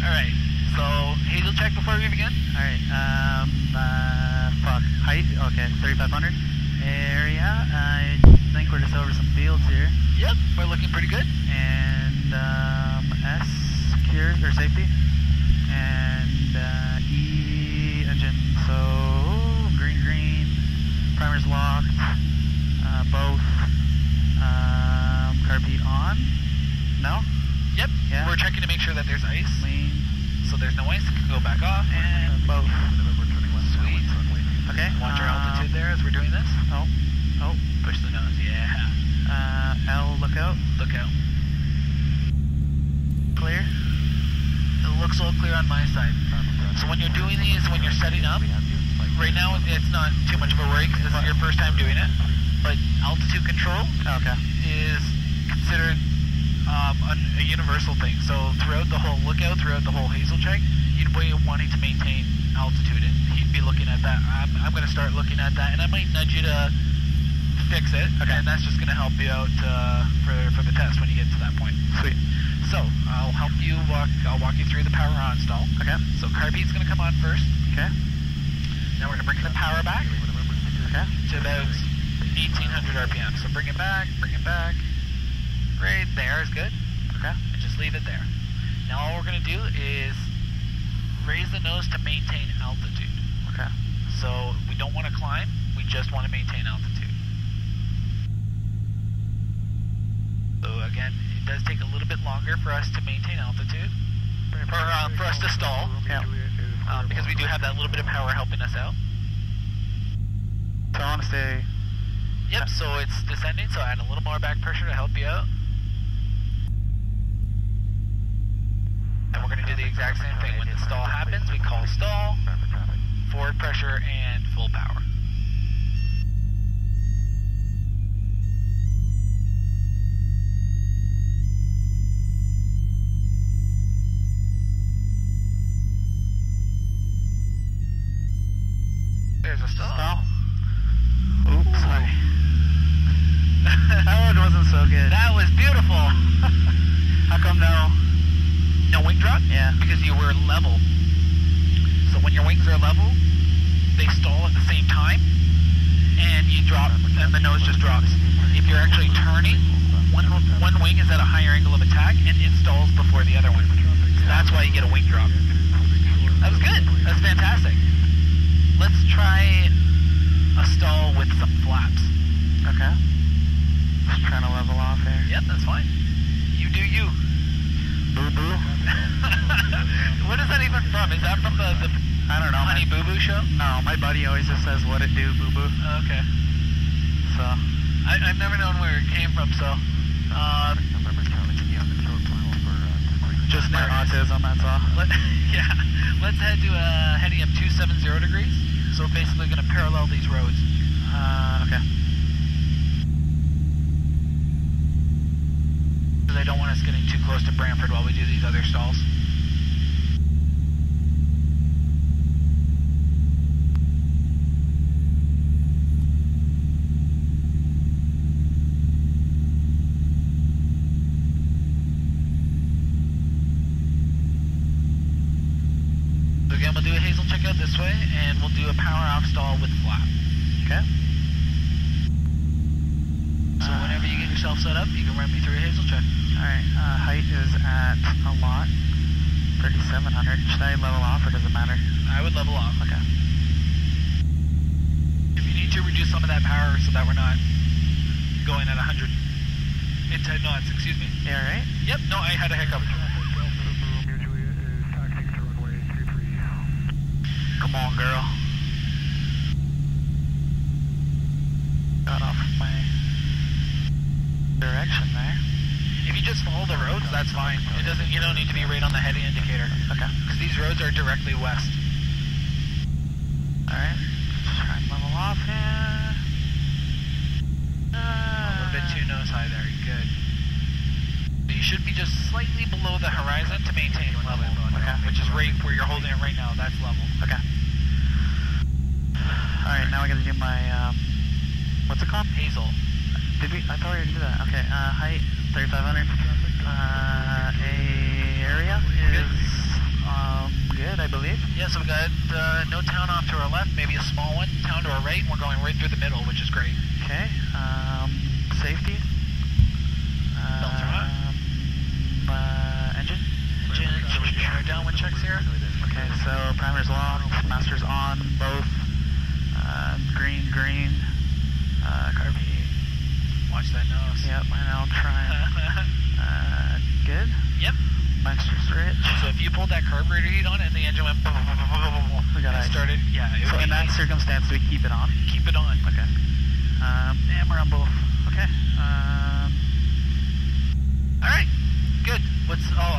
All right. So Hazel check before we begin. All right. Fuck. Height. Okay. 3,500. Area. I think we're just over some fields here. Yep, we're looking pretty good. And S secure or safety. And E engine. So green. Primer's locked. Both. Carb heat on. No. Yep. Yeah. We're checking to make sure that there's ice. Clean. So there's no ice. It can go back off. And Both. sweet. Okay. Watch your altitude there as we're doing this. Oh. Push the nose. Yeah. L look out. Look out. Clear. It looks all clear on my side. So when you're doing these, when you're setting up, right now it's not too much of a worry because this is your first time doing it. But altitude control Okay. is considered a universal thing. So throughout the whole lookout, throughout the whole Hazel check, you'd be wanting to maintain altitude, and he'd be looking at that. I'm going to start looking at that, and I might nudge you to fix it, Okay. and that's just going to help you out for the test when you get to that point. Sweet. So I'll help you I'll walk you through the power on stall. Okay. So carb heat's going to come on first. Okay. Then we're going to bring the power back Okay. to about 1,800 RPM. So bring it back. Right there is good. Okay. And just leave it there. Now all we're going to do is raise the nose to maintain altitude. Okay. So we don't want to climb, we just want to maintain altitude. So again, it does take a little bit longer for us to maintain altitude, or for us to stall, Yeah. because we do have that little bit of power helping us out. So I want to say. Yep, so it's descending, so add a little more back pressure to help you out. And we're going to do the exact same thing. When the stall happens, we call stall, forward pressure, and full power. That one wasn't so good. That was beautiful. How come No wing drop? Yeah. Because you were level. So when your wings are level, they stall at the same time, and you drop, and the nose just drops. If you're actually turning, one wing is at a higher angle of attack, and it stalls before the other one. So that's why you get a wing drop. That was good. That's fantastic. Let's try a stall with some flaps. Okay. Just trying to level off here. Yep, that's fine. You do you. Boo boo. What is that even from? Is that from the I don't know. Honey Boo Boo show? No, my buddy always just says what it do, boo boo. Okay. So. I've never known where it came from, so. Just my autism, that's all. Yeah. Let's head to heading up 270 degrees. So basically going to parallel these roads. Okay. Because I don't want us getting too close to Brantford while we do these other stalls. So again, we'll do a Hazel checkout this way, and we'll do a power off stall with flap. Okay. So whenever you get yourself set up, you can run me through a Hazel check. Alright, height is at a lot. 3,700. Should I level off or does it matter? I would level off. Okay. If you need to, reduce some of that power so that we're not going at 100. It's 10 knots, excuse me. Yeah, right? Yep, no, I had a hiccup. Come on, girl. Got off my direction there. If you just follow the roads, that's fine. It doesn't. You don't need to be right on the heading indicator. Okay. Because these roads are directly west. Alright. Just try and level off here. A little bit too nose high there. Good. So you should be just slightly below the horizon to maintain level. Okay. Which is right where you're holding it right now. That's level. Okay. Alright, now I gotta do my, what's it called? Hazel. Did we? I thought we were gonna do that. Okay, height, 3,500. Area is, good, I believe. Yeah, so we got no town off to our left, maybe a small one. Town to our right, and we're going right through the middle, which is great. Okay, safety. Belts are hot. Engine. Engine, downwind checks here. Okay, so primer's locked, master's on, both. Green, carb heat. Watch that nose. Yep, I know, I'm trying. Good. Yep. Extra switch. So if you pulled that carburetor heat on and the engine went We got and ice. started, yeah. It So would in be that circumstance, do we keep it on? keep it on. Okay. And we're on both. Okay. All right, good.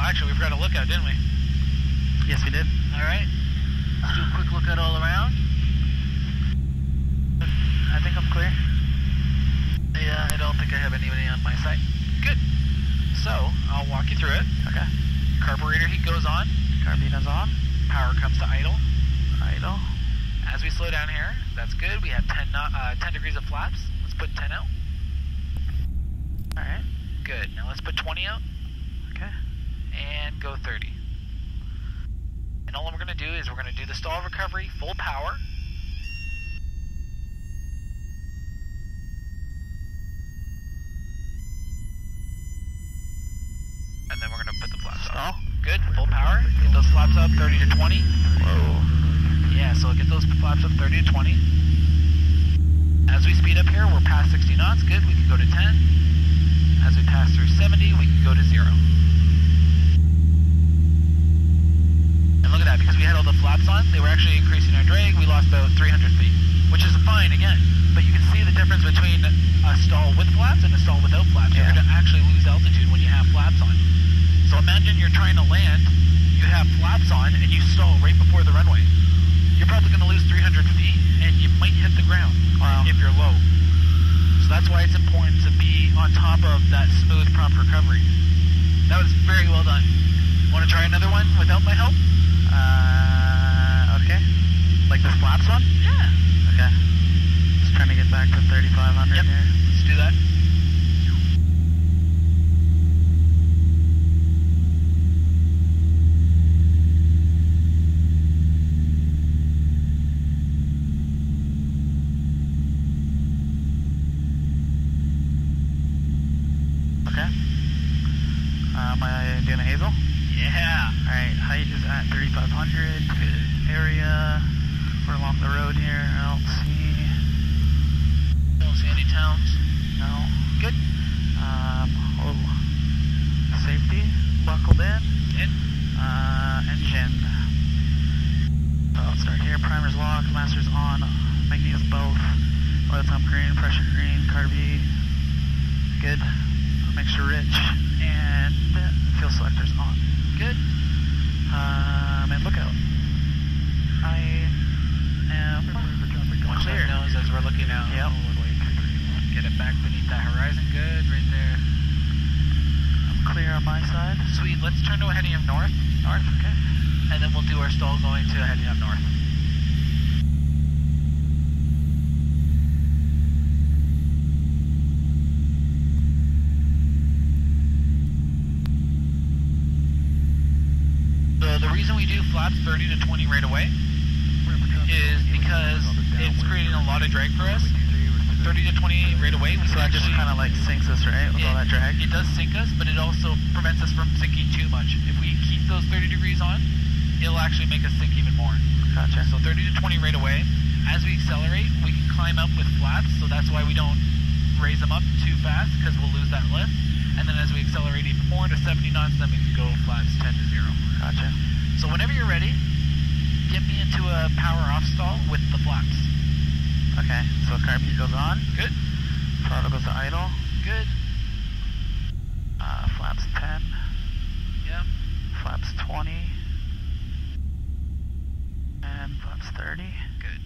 Actually, we forgot to look out, didn't we? Yes, we did. All right. Let's do a quick look out all around. I think I'm clear. Yeah, I don't think I have anybody on my side. Good. So, I'll walk you through it. Okay. Carburetor heat goes on. Carb heat is on. Power comes to idle. Idle. As we slow down here, that's good. We have 10 degrees of flaps. Let's put 10 out. Alright. Good. Now let's put 20 out. Okay. And go 30. And all we're going to do is we're going to do the stall recovery, full power. And then we're going to put the flaps on. Good, full power. Get those flaps up 30 to 20. Whoa. Yeah, so get those flaps up 30 to 20. As we speed up here, we're past 60 knots. Good, we can go to 10. As we pass through 70, we can go to 0. And look at that, because we had all the flaps on, they were actually increasing our drag. We lost about 300 feet, which is fine again. But you can see the difference between a stall with flaps and a stall without flaps. Yeah. You're going to actually lose altitude when you have flaps on. So imagine you're trying to land, you have flaps on, and you stall right before the runway. You're probably going to lose 300 feet, and you might hit the ground if you're low. So that's why it's important to be on top of that smooth, prompt recovery. That was very well done. Want to try another one without my help? Okay. Like the flaps one? Yeah. Okay. Just trying to get back to 3,500 Yep. here. Let's do that. in a Hazel? Yeah. Alright, height is at 3,500. Good area. We're along the road here. I Don't see any towns. no. Good. Safety, buckled in. In. Engine. I'll start here. Primer's locked, master's on. Magneto's both. Oil pump green, pressure green, carby. Good. Mixture rich. And fuel selector's on. Good. And lookout. I am Watch clear. that nose as we're looking out. Yep. Get it back beneath that horizon. Good, right there. I'm clear on my side. Sweet. Let's turn to heading up north. North, okay. And then we'll do our stall going to heading up north. So the reason we do flaps 30 to 20 right away is because it's creating a lot of drag for us. 30 to 20 right away, we So can that just actually... kind of like sinks us, right? With all that drag? It does sink us, but it also prevents us from sinking too much. If we keep those 30 degrees on, it'll actually make us sink even more. Gotcha. So 30 to 20 right away. As we accelerate, we can climb up with flaps, so that's why we don't raise them up too fast, because we'll lose that lift. And then as we accelerate even more to 70 knots, then we can go flaps 10 to 0. Gotcha. So whenever you're ready, get me into a power off stall with the flaps. Okay, so carby goes on. Good. Throttle goes to idle. Good. Flaps 10. Yep. Flaps 20. And flaps 30. Good.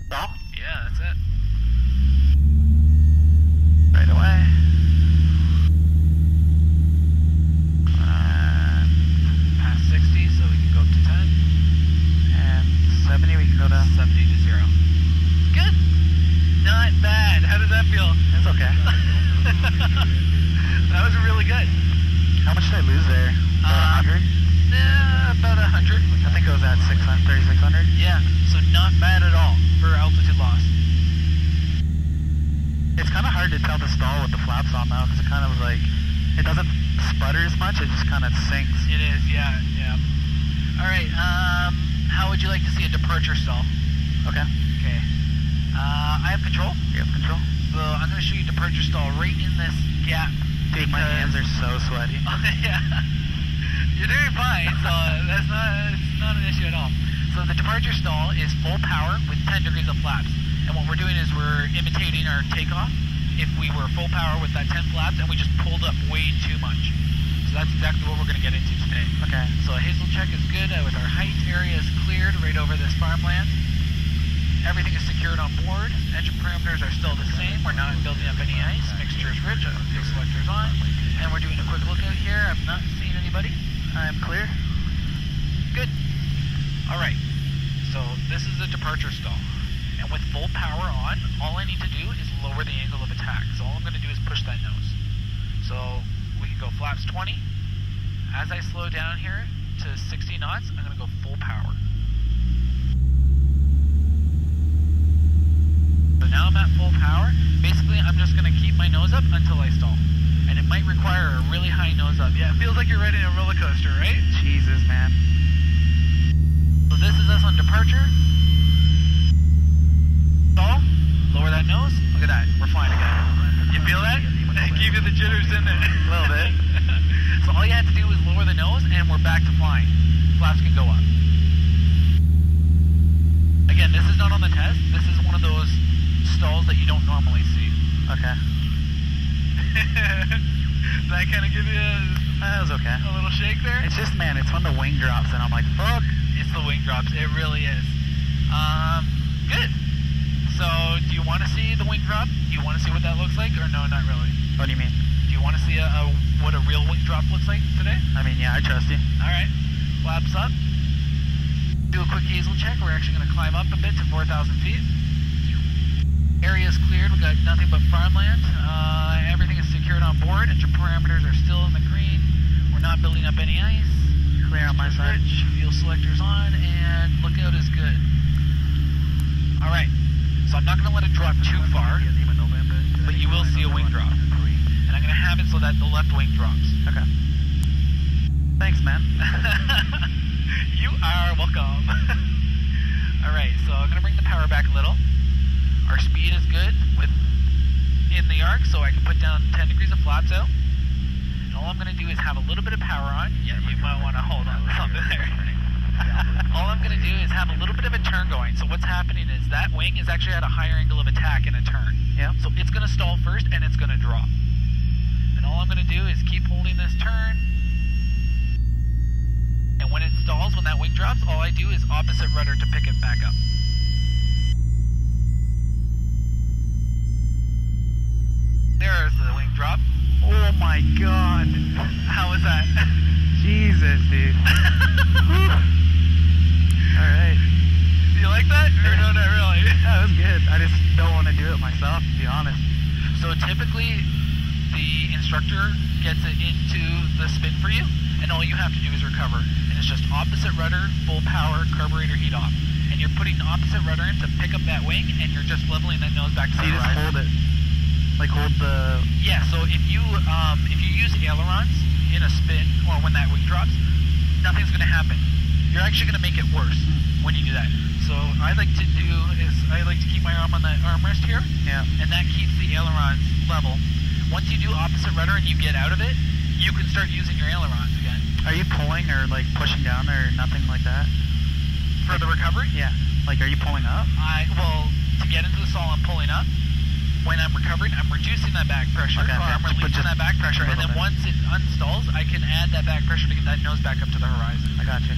Stall? Yeah, that's it. Right away. Past 60, so we can go up to 10. And 70, we can go to... 70 to 0. Good. Not bad. How does that feel? It's okay. That was really good. How much did I lose there? About 100? About 100. I think it was at 3,600. Yeah, so not bad at all for altitude loss. It's kind of hard to tell the stall with the flaps on though, because it kind of like, it doesn't sputter as much, it just kind of sinks. It is, yeah, yeah. All right, how would you like to see a departure stall? Okay. Okay. I have control. You have control. So I'm going to show you departure stall right in this gap. Dude, my hands are so sweaty. Oh, yeah. You're doing fine, so it's not an issue at all. So the departure stall is full power with 10 degrees of flaps. And what we're doing is we're imitating our takeoff if we were full power with that 10 flaps and we just pulled up way too much. So that's exactly what we're going to get into today. Okay. So a Hazel check is good with our height area is cleared right over this farmland. Everything is secured on board. Engine parameters are still the same. We're not building up any ice. Mixture is rich. Fuel selector is on. And we're doing a quick lookout here. I'm not seeing anybody. I'm clear. Good. All right. So this is a departure stall. And with full power on, all I need to do is lower the angle of attack. So all I'm going to do is push that nose. So we can go flaps 20. As I slow down here to 60 knots, I'm going to go full power. So now I'm at full power. Basically, I'm just going to keep my nose up until I stall. And it might require a really high nose up. Yeah, it feels like you're riding a roller coaster, right? Jesus, man. So this is us on departure. Stall. Lower that nose. Look at that. We're flying again. You feel that? It gave you the jitters in there. A little bit. So all you have to do is lower the nose and we're back to flying. Flaps can go up. Again, this is not on the test. This is one of those stalls that you don't normally see. Okay. Does that kind of give you That was okay. a little shake there? It's just, man, it's when the wing drops and I'm like, fuck. It's the wing drops. It really is. Good. So, do you want to see the wing drop? Do you want to see what that looks like, or no, not really? What do you mean? Do you want to see what a real wing drop looks like today? I mean, yeah, I trust you. All right. Flaps up. Do a quick Hazel check. We're actually going to climb up a bit to 4,000 feet. Area is cleared. We've got nothing but farmland. Everything is secured on board. Engine parameters are still in the green. We're not building up any ice. Clear on my side. Rich. Fuel selector's on, and lookout is good. Alright, so I'm not going to let it drop too far, but you will see a wing drop. And I'm going to have it so that the left wing drops. Okay. Thanks, man. You are welcome. Alright, so I'm going to bring the power back a little. Our speed is good in the arc, so I can put down 10 degrees of flats out. And all I'm going to do is have a little bit of power on. Yeah, you might want to hold on to something there. All I'm going to do is have a little bit of a turn going. So what's happening is that wing is actually at a higher angle of attack in a turn. Yeah. So it's going to stall first and it's going to drop. And all I'm going to do is keep holding this turn. And when it stalls, when that wing drops, all I do is opposite rudder to pick it back up. There's the wing drop. Oh my god. How was that? Jesus, dude. Alright. Do you like that? Or no, not really? That was good. I just don't want to do it myself, to be honest. So typically, the instructor gets it into the spin for you, and all you have to do is recover. And it's just opposite rudder, full power, carburetor heat off. And you're putting the opposite rudder in to pick up that wing, and you're just leveling that nose back to So the you just horizon. hold it. Like hold the... Yeah, so if you use ailerons in a spin, or when that wing drops, nothing's going to happen. You're actually going to make it worse when you do that. So I like to keep my arm on that armrest here, Yeah. and that keeps the ailerons level. Once you do opposite rudder and you get out of it, you can start using your ailerons again. Are you pulling or like pushing down or nothing like that? For the recovery? Yeah. Like, are you pulling up? Well, to get into the stall, I'm pulling up. When I'm recovering, I'm reducing that back pressure, Okay, or I'm but releasing just that back pressure, a and then little bit. once it unstalls, I can add that back pressure to get that nose back up to the horizon. I got you.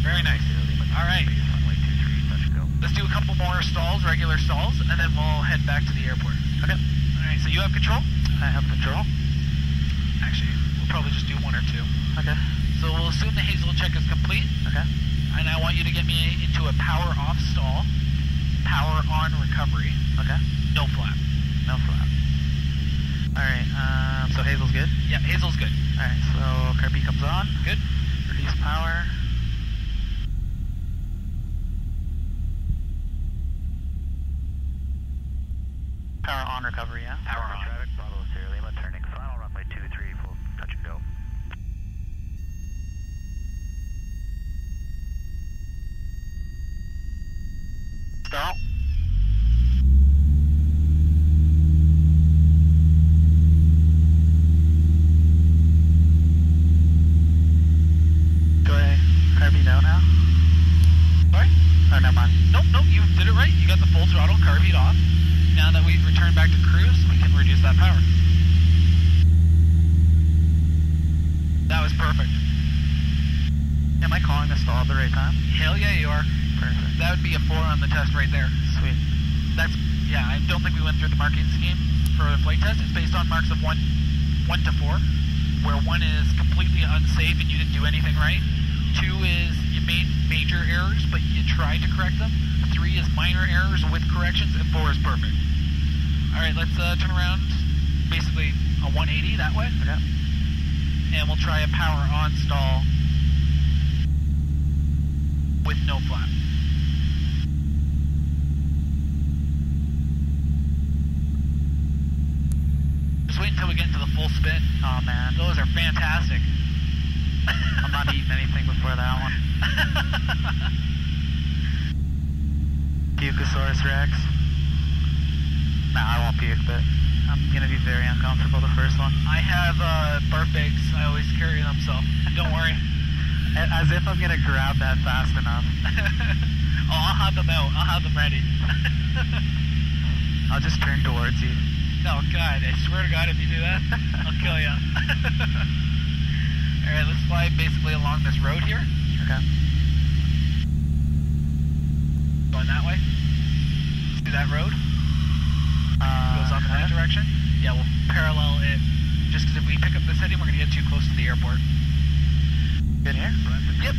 Very nice. All right. Let's do a couple more stalls, regular stalls, and then we'll head back to the airport. Okay. All right, so you have control? I have control. Actually, we'll probably just do one or two. Okay. So we'll assume the Hazel check is complete, Okay. and I want you to get me into a power off stall, power on recovery, Okay. no flap. No flap. Alright, so Hazel's good? Yeah, Hazel's good. Alright, so Kirby comes on. Good. Release power. Power on recovery, yeah? Power on. Traffic, Bravo Sierra Lima, turning final runway 23, full touch and go. Stall. Do I Kirby down now? Sorry? Oh, never mind. Nope, you did it right. You got the full throttle, carb heat off. Now that we've returned back to cruise, we can reduce that power. That was perfect. Am I calling the stall at the right time? Hell yeah, you are. Perfect. That would be a 4 on the test right there. Sweet. Yeah, I don't think we went through the marking scheme for the flight test. It's based on marks of 1 to 4, where 1 is completely unsafe and you didn't do anything right. 2 is you made major errors, but you tried to correct them. 3 is minor errors with corrections, and 4 is perfect. All right, let's turn around, basically a 180 that way, Okay. and we'll try a power on stall with no flap. Just wait until we get into the full spin. Oh man, Those are fantastic. I'm not eating anything before that one. Pucosaurus Rex. Nah, I won't puke, but I'm gonna be very uncomfortable the first one. I have barf bags. I always carry them, so don't worry. As if I'm gonna grab that fast enough. Oh, I'll have them out. I'll have them ready. I'll just turn towards you. Oh, God. I swear to God, if you do that, I'll kill you. All right, let's fly basically along this road here. Okay. Going that way. Let's do that road. Goes off in that direction. Yeah, we'll parallel it. Just because if we pick up this heading, we're going to get too close to the airport. Good here? Yep.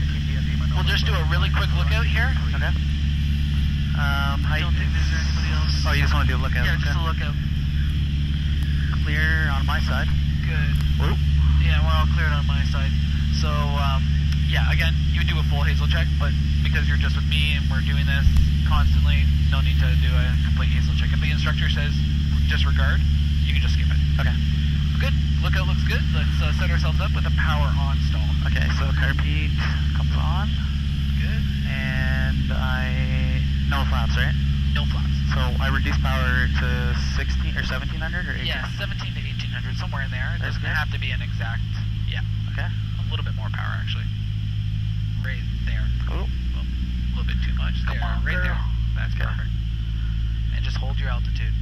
We'll just do a really quick lookout here. Okay. I don't think there's anybody else. Oh, you just want to do a lookout? Yeah, just Okay. a lookout. Clear on my side. Good. Whoop. Yeah, we're all cleared on my side. So, yeah, again, you would do a full Hazel check, but because you're just with me and we're doing this, constantly. No need to do a complete ASIL check. If the instructor says disregard, you can just skip it. Okay. Good. Lookout looks good. Let's set ourselves up with a power on stall. Okay, so carpet comes on. Good. And no flaps, right? No flaps. So I reduce power to 16 or 1700 or 18? Yeah, 17 to 1800, somewhere in there. It That's doesn't good. have to be an exact. Yeah, Okay. a little bit more power actually. Right there. Oh. Well, a little bit too much. Come There, on, right there. girl. That's Okay. perfect. And just hold your altitude.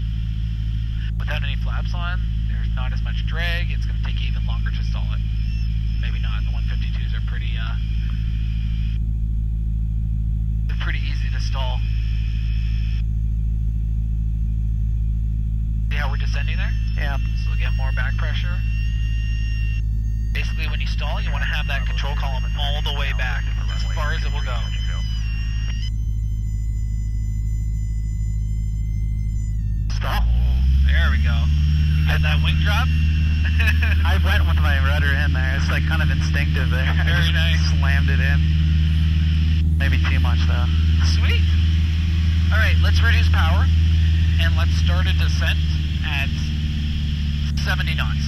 Without any flaps on, there's not as much drag. It's going to take you even longer to stall it. Maybe not. The 152s are pretty, they're pretty easy to stall. See how we're descending there? Yeah. So get more back pressure. Basically, when you stall, you want to have that control column all the way back, as far as it will go. Stop. There we go. And that wing drop? I went with my rudder in there. It's like kind of instinctive there. I Very just nice. slammed it in. Maybe too much though. Sweet. All right, let's reduce power, and let's start a descent at 70 knots.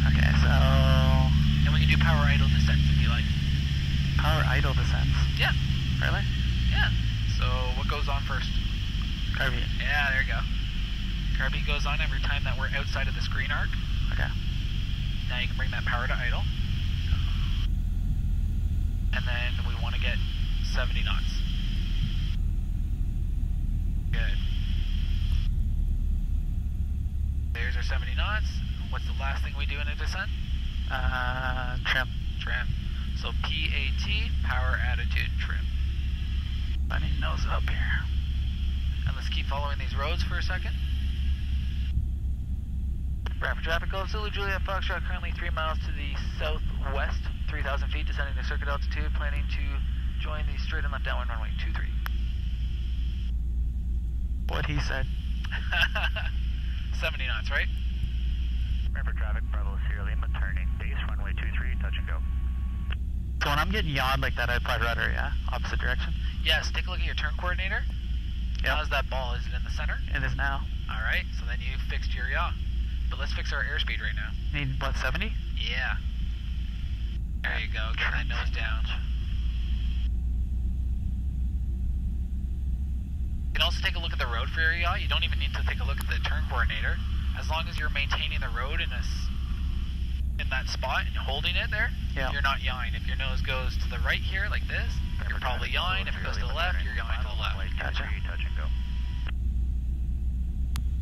Okay, so And we can do power idle descents if you like. power idle descents. Yeah, Really? yeah. So what goes on first? Carby. Yeah, there you go. Carby goes on every time that we're outside of the screen arc. Okay. Now you can bring that power to idle. And then we want to get 70 knots. Good. There's our 70 knots. What's the last thing we do in a descent? Trim. Trim. So PAT, power attitude trim. Bunny nose up here. And let's keep following these roads for a second. Rapid traffic Golf Zulu Juliet Foxtrot, currently 3 miles to the southwest, 3,000 feet, descending to circuit altitude, planning to join the straight and left downwind runway 23. What he said. 70 knots, right? Remember traffic, Bravo Sierra Lima, turning base, runway 23, touch and go. So when I'm getting yawed like that, I apply rudder, yeah? Opposite direction? Yes, take a look at your turn coordinator. Yep. How's that ball? Is it in the center? It is now. Alright, so then you fixed your yaw. But let's fix our airspeed right now. Need, what, 70? Yeah. There you go, get that nose down. You can also take a look at the road for your yaw. You don't even need to take a look at the turn coordinator. As long as you're maintaining the road in that spot and holding it there, Yeah. you're not yawing. If your nose goes to the right here, like this, you're probably yawing. If it goes to the left, you're yawing to the left. Gotcha. Touch and go.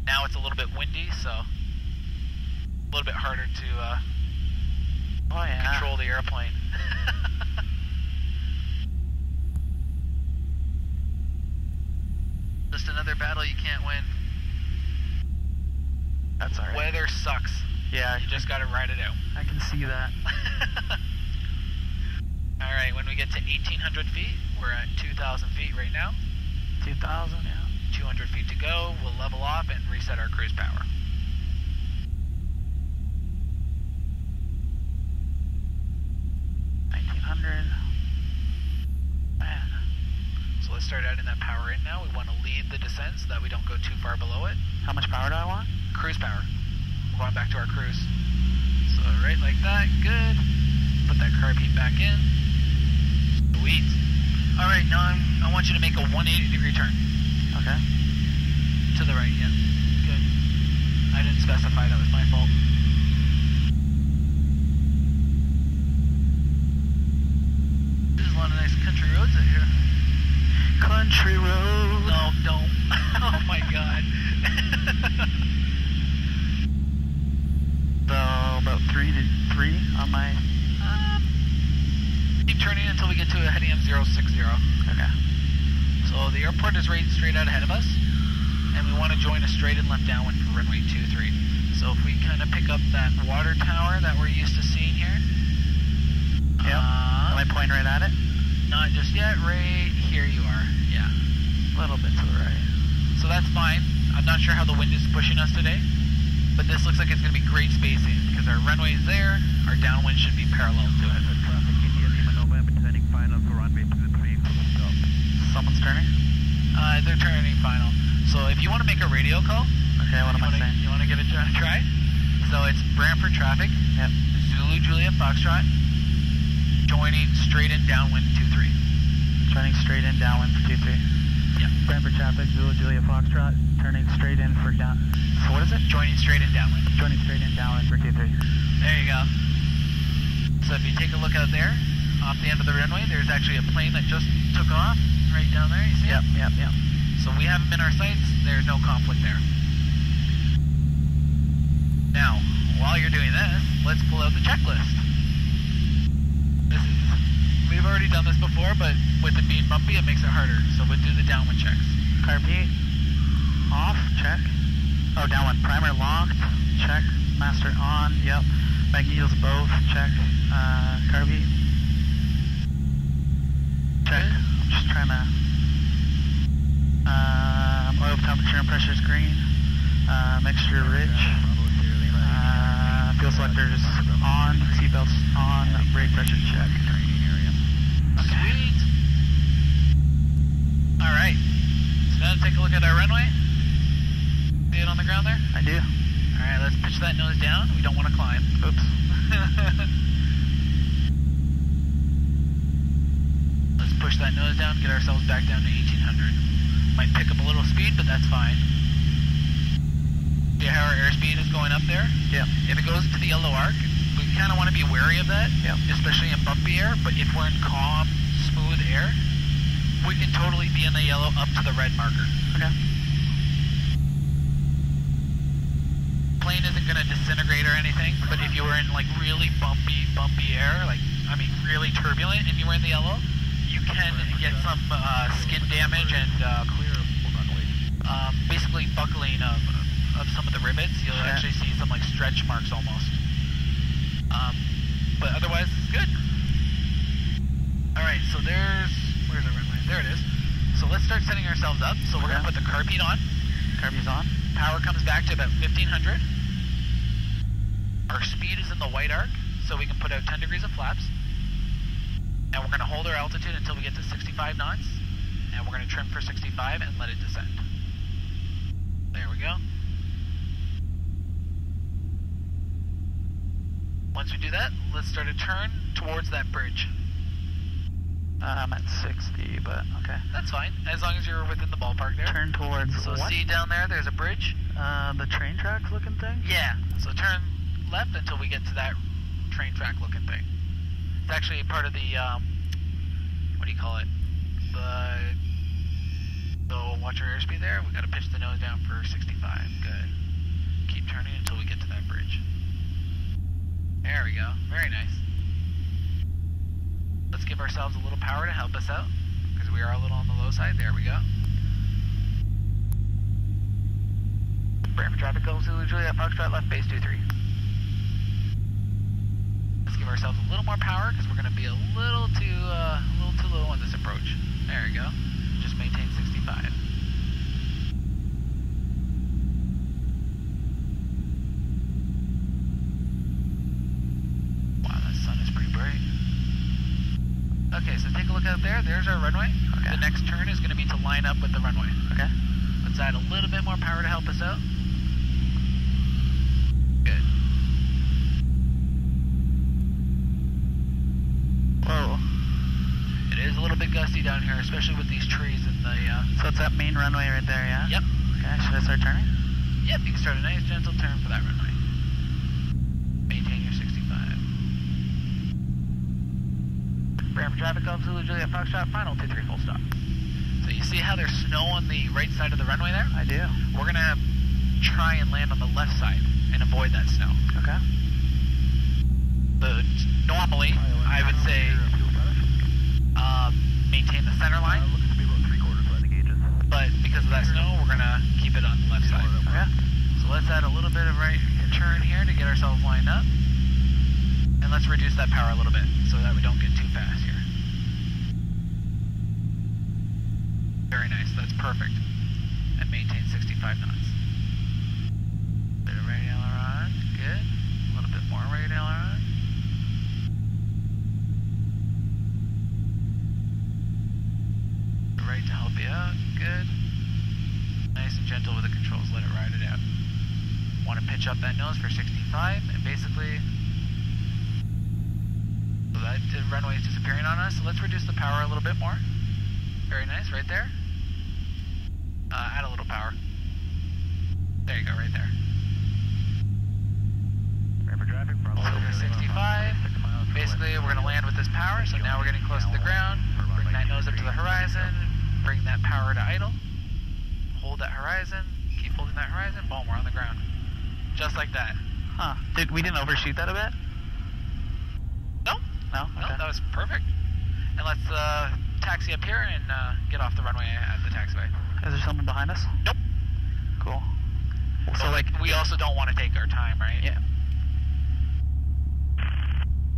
Now it's a little bit windy, so a little bit harder to Oh yeah. control the airplane. Just another battle you can't win. That's alright. Weather sucks. Yeah, You just gotta ride it out. I can see that. Alright, when we get to 1,800 feet, we're at 2,000 feet right now. 2000, yeah. 200 feet to go, we'll level off and reset our cruise power. Man. So let's start adding that power in now. We want to lead the descent so that we don't go too far below it. How much power do I want? Cruise power. We're going back to our cruise. So right like that, good. Put that carb heat back in. Sweet. Alright, now I want you to make a 180-degree turn. Okay. To the right, yeah. Good. I didn't specify, that was my fault. There's a lot of nice country roads out here. Country road. No, don't. Oh my god. So about 3 on my. Keep turning until we get to a heading of 060. Okay. So the airport is right straight out ahead of us, and we want to join a straight and left downwind for runway 23. So if we kind of pick up that water tower that we're used to seeing here. Yep. Am I pointing right at it? Not just yet, right here you are. Yeah. A little bit to the right. So that's fine. I'm not sure how the wind is pushing us today, but this looks like it's going to be great spacing because our runway is there, our downwind should be parallel to it. Traffic India Lima November, turning final for runway 23, full stop. Someone's turning? they're turning final. So if you want to make a radio call, Okay, what am I saying? You want to give it a try? So it's Brantford traffic. Yep. Zulu Juliet Foxtrot. Joining straight in downwind 23. Turning straight in downwind for 23. Yep. Brantford traffic, Zulu Julia Foxtrot, turning straight in for down. So what is it? Joining straight in downwind. Joining straight in downwind for 23. There you go. So if you take a look out there, off the end of the runway, there's actually a plane that just took off right down there. You see it? Yep. So we haven't been our sights. There's no conflict there. Now, while you're doing this, let's pull out the checklist. We've already done this before, but with it being bumpy, it makes it harder. So we'll do the downwind checks. Carb off, check. Oh, downwind. Primer locked, check. Master on, yep. Magnetos both, check. Carb check. I'm just trying to... oil temperature and pressure is green. Mixture rich. Fuel selectors on, seatbelts on, brake pressure check. Sweet. Alright. So now take a look at our runway. See it on the ground there? I do. Alright, let's pitch that nose down. We don't want to climb. Oops. Let's push that nose down, get ourselves back down to 1800. Might pick up a little speed, but that's fine. See how our airspeed is going up there? Yeah. If it goes to the yellow arc, we kind of want to be wary of that, especially in bumpy air, but if we're in calm, smooth air, we can totally be in the yellow up to the red marker. Okay. Plane isn't going to disintegrate or anything, but if you were in like really bumpy air, like, I mean really turbulent, and you were in the yellow, you can get some skin damage and basically buckling of some of the rivets. You'll actually see some like stretch marks almost. But otherwise, it's good. Alright, so where's our runway? There it is. So let's start setting ourselves up. So we're going to put the carb heat on. Carb heat's on. Power comes back to about 1500. Our speed is in the white arc, so we can put out 10 degrees of flaps. And we're going to hold our altitude until we get to 65 knots. And we're going to trim for 65 and let it descend. There we go. Once we do that, let's start a turn towards that bridge. I'm at 60, but okay. That's fine, as long as you're within the ballpark there. Turn towards So what? see down there, there's a bridge? The train track looking thing? Yeah, so turn left until we get to that train track looking thing. It's actually part of the, what do you call it? So watch your airspeed there. We gotta pitch the nose down for 65, good. Keep turning until we get to that bridge. There we go, very nice. Let's give ourselves a little power to help us out, because we are a little on the low side. There we go. Brantford traffic, Golf Zulu Juliet Foxtrot, left base 23. Let's give ourselves a little more power, because we're going to be a little too low on this approach. There we go. Just maintain 65. Okay, so take a look out there. There's our runway. Okay. The next turn is going to be to line up with the runway. Okay. Let's add a little bit more power to help us out. Good. Whoa. It is a little bit gusty down here, especially with these trees and the... So it's that main runway right there, yeah? Yep. Okay, should I start turning? Yep, you can start a nice gentle turn for that runway. Maintain your 65. Brantford traffic, Golf Zulu Juliet Foxtrot, final 23 full stop. So you see how there's snow on the right side of the runway there? I do. We're going to try and land on the left side and avoid that snow. Okay. But normally, I would say maintain the center line. Looks to be about 3/4 by the gauges. But because of that snow, we're going to keep it on the left side. Okay. So let's add a little bit of right turn here to get ourselves lined up. And let's reduce that power a little bit so that we don't get too fast here. Very nice, that's perfect. And maintain 65 knots. Bit of right aileron, good. A little bit more right aileron. Right to help you out, good. gentle with the controls, let it ride it out. Want to pitch up that nose for 65, and basically, so that runway is disappearing on us, so let's reduce the power a little bit more. Very nice, right there. Add a little power. There you go, right there. Remember traffic, Bravo Hold it to 65. Basically, we're going to land with this power, so now we're getting close to the ground. Bring that nose up to the horizon. Bring that power to idle. Hold that horizon. Keep holding that horizon. Boom, we're on the ground. Just like that. Huh. We didn't overshoot that a bit? No, No? no, Okay. that was perfect. And let's taxi up here and get off the runway at the taxiway. Is there someone behind us? Nope. Cool. So like, we also don't want to take our time, right? Yeah.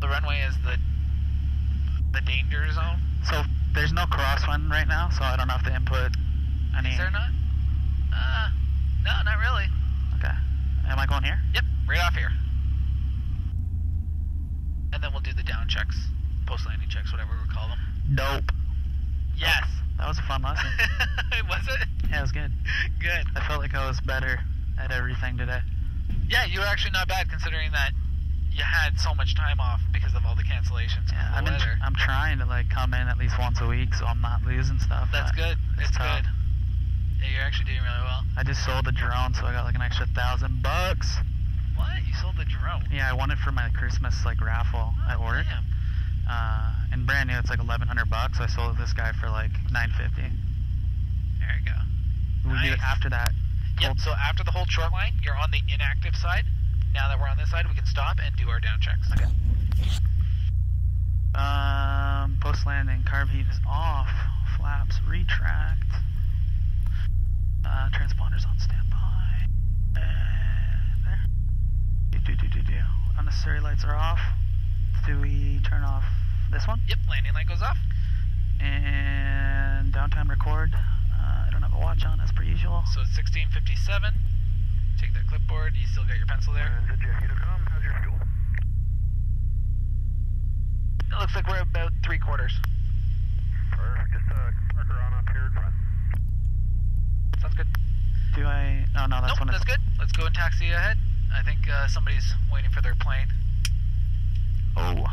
The runway is the danger zone. So there's no crosswind right now, so I don't have to input any... Is there not? No, not really. Okay. Am I going here? Yep, right off here. And then we'll do the down checks, post landing checks, whatever we call them. Dope. Yes. That was a fun lesson. Was it? Yeah, it was good. Good. I felt like I was better at everything today. Yeah, you were actually not bad considering that you had so much time off because of all the cancellations. Yeah, and the weather. I'm trying to like come in at least once a week, so I'm not losing stuff. That's but good. It's tough. good. Yeah, you're actually doing really well. I just sold a drone, so I got like an extra $1,000. What? You sold the drone? Yeah, I won it for my Christmas like raffle at work. Damn. And brand new, it's like $1,100. So I sold this guy for like $950. There you go. We do it Nice. after that. Yep, so after the whole short line, you're on the inactive side. Now that we're on this side, we can stop and do our down checks. Okay. Post landing, carb heat is off. Flaps retract. Transponders on standby. There. Do. Unnecessary lights are off. Do we turn off this one? Yep, landing light goes off. And downtime record. I don't have a watch on as per usual. So it's 16:57. Take that clipboard. You still got your pencil there? ZJU.com, how's your fuel? It looks like we're about 3/4. Perfect, just marker on up here in front. Sounds good. Do I? Oh no, that's Nope, one. that's good. Let's go and taxi ahead. I think somebody's waiting for their plane. Oh.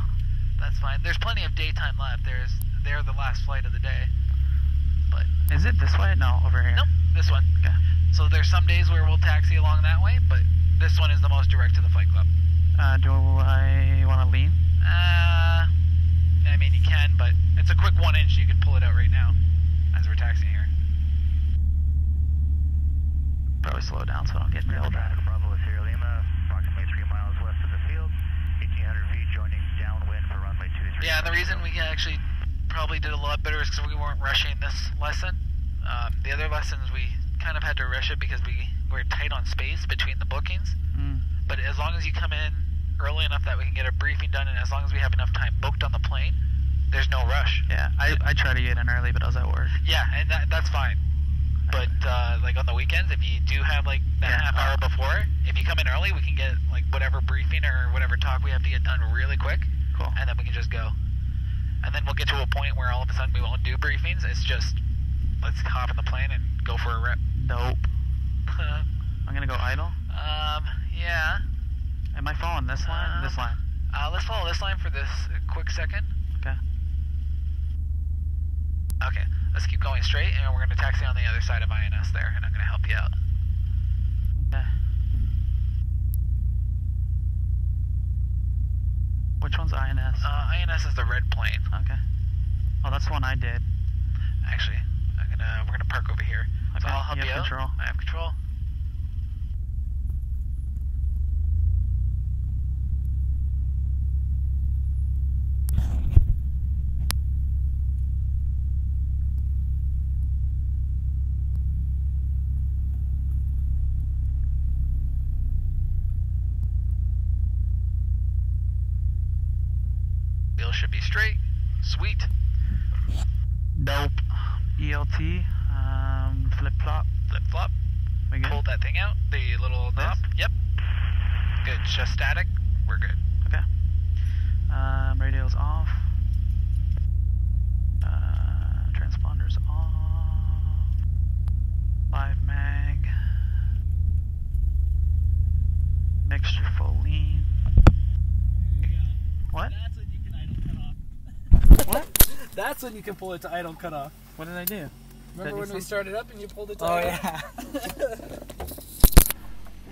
That's fine. There's plenty of daytime left. They're the last flight of the day. But Is it this way? No, over here. nope, this one. Okay. So there's some days where we'll taxi along that way, but this one is the most direct to the flight club. Do I want to lean? I mean, you can, but it's a quick 1 inch. You can pull it out right now as we're taxiing here. Probably slow down so I don't get nailed. Traffic, Bravo Sierra Lima, approximately 3 miles west of the field, 1,800 feet, joining downwind for runway 23. Yeah, and the reason we actually probably did a lot better is because we weren't rushing this lesson. The other lessons, we kind of had to rush it because we were tight on space between the bookings. Mm. But as long as you come in early enough that we can get a briefing done, and as long as we have enough time booked on the plane, there's no rush. Yeah, I try to get in early, but I was at work. Yeah, and that's fine. But like on the weekends, if you do have like that Yeah. half hour before, if you come in early, we can get like whatever briefing or whatever talk we have to get done really quick, Cool. and then we can just go. And then we'll get to a point where all of a sudden we won't do briefings. It's just let's hop in the plane and go for a rip. Dope. I'm gonna go idle. Yeah. Am I following this line? This line. Let's follow this line for this quick second. Okay. Okay, let's keep going straight, and we're going to taxi on the other side of INS there, and I'm going to help you out. Okay. Which one's INS? INS is the red plane. Okay. Oh, that's the one I did. Actually, we're gonna park over here. So Okay, I'll help you you have out. control. I have control. Wheel should be straight. Sweet. Dope. ELT. Flip flop. Flip flop. We good? Pull that thing out. The little knob. Yep. Good. Just static. We're good. Okay. Radio's off. Transponders off. Live mag. That's when you can pull it to idle cutoff. What did I do? Remember when we started up and you pulled it to Oh idle? yeah.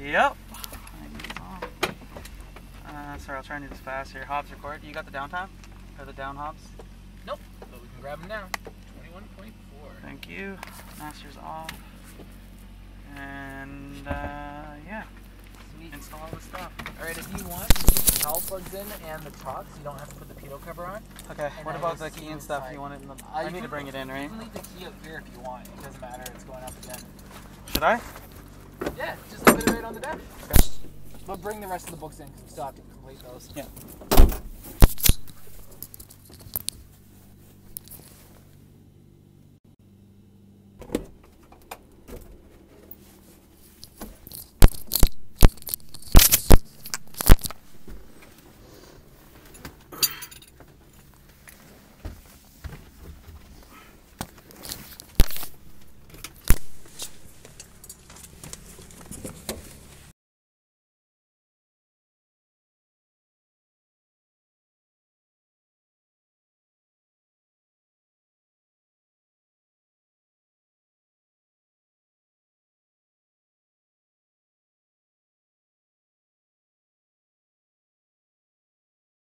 Yep. Sorry, I'll try and do this fast here. Hobbs record. You got the downtime? Or the down Hobbs? Nope, but we can grab them now. 21.4. Thank you. Master's off. And yeah. Sweet. Install all the stuff. Alright, if you want, you can put the towel plugs in and the trucks. You don't have to put the pitot cover on. Okay, And what then about you'll the see key and stuff? inside. You want it in the... I need to bring it in, You right? can leave the key up here if you want. It doesn't matter. It's going up again. Should I? Yeah, just leave it right on the deck. Okay. But bring the rest of the books in because we still have to complete those. Yeah.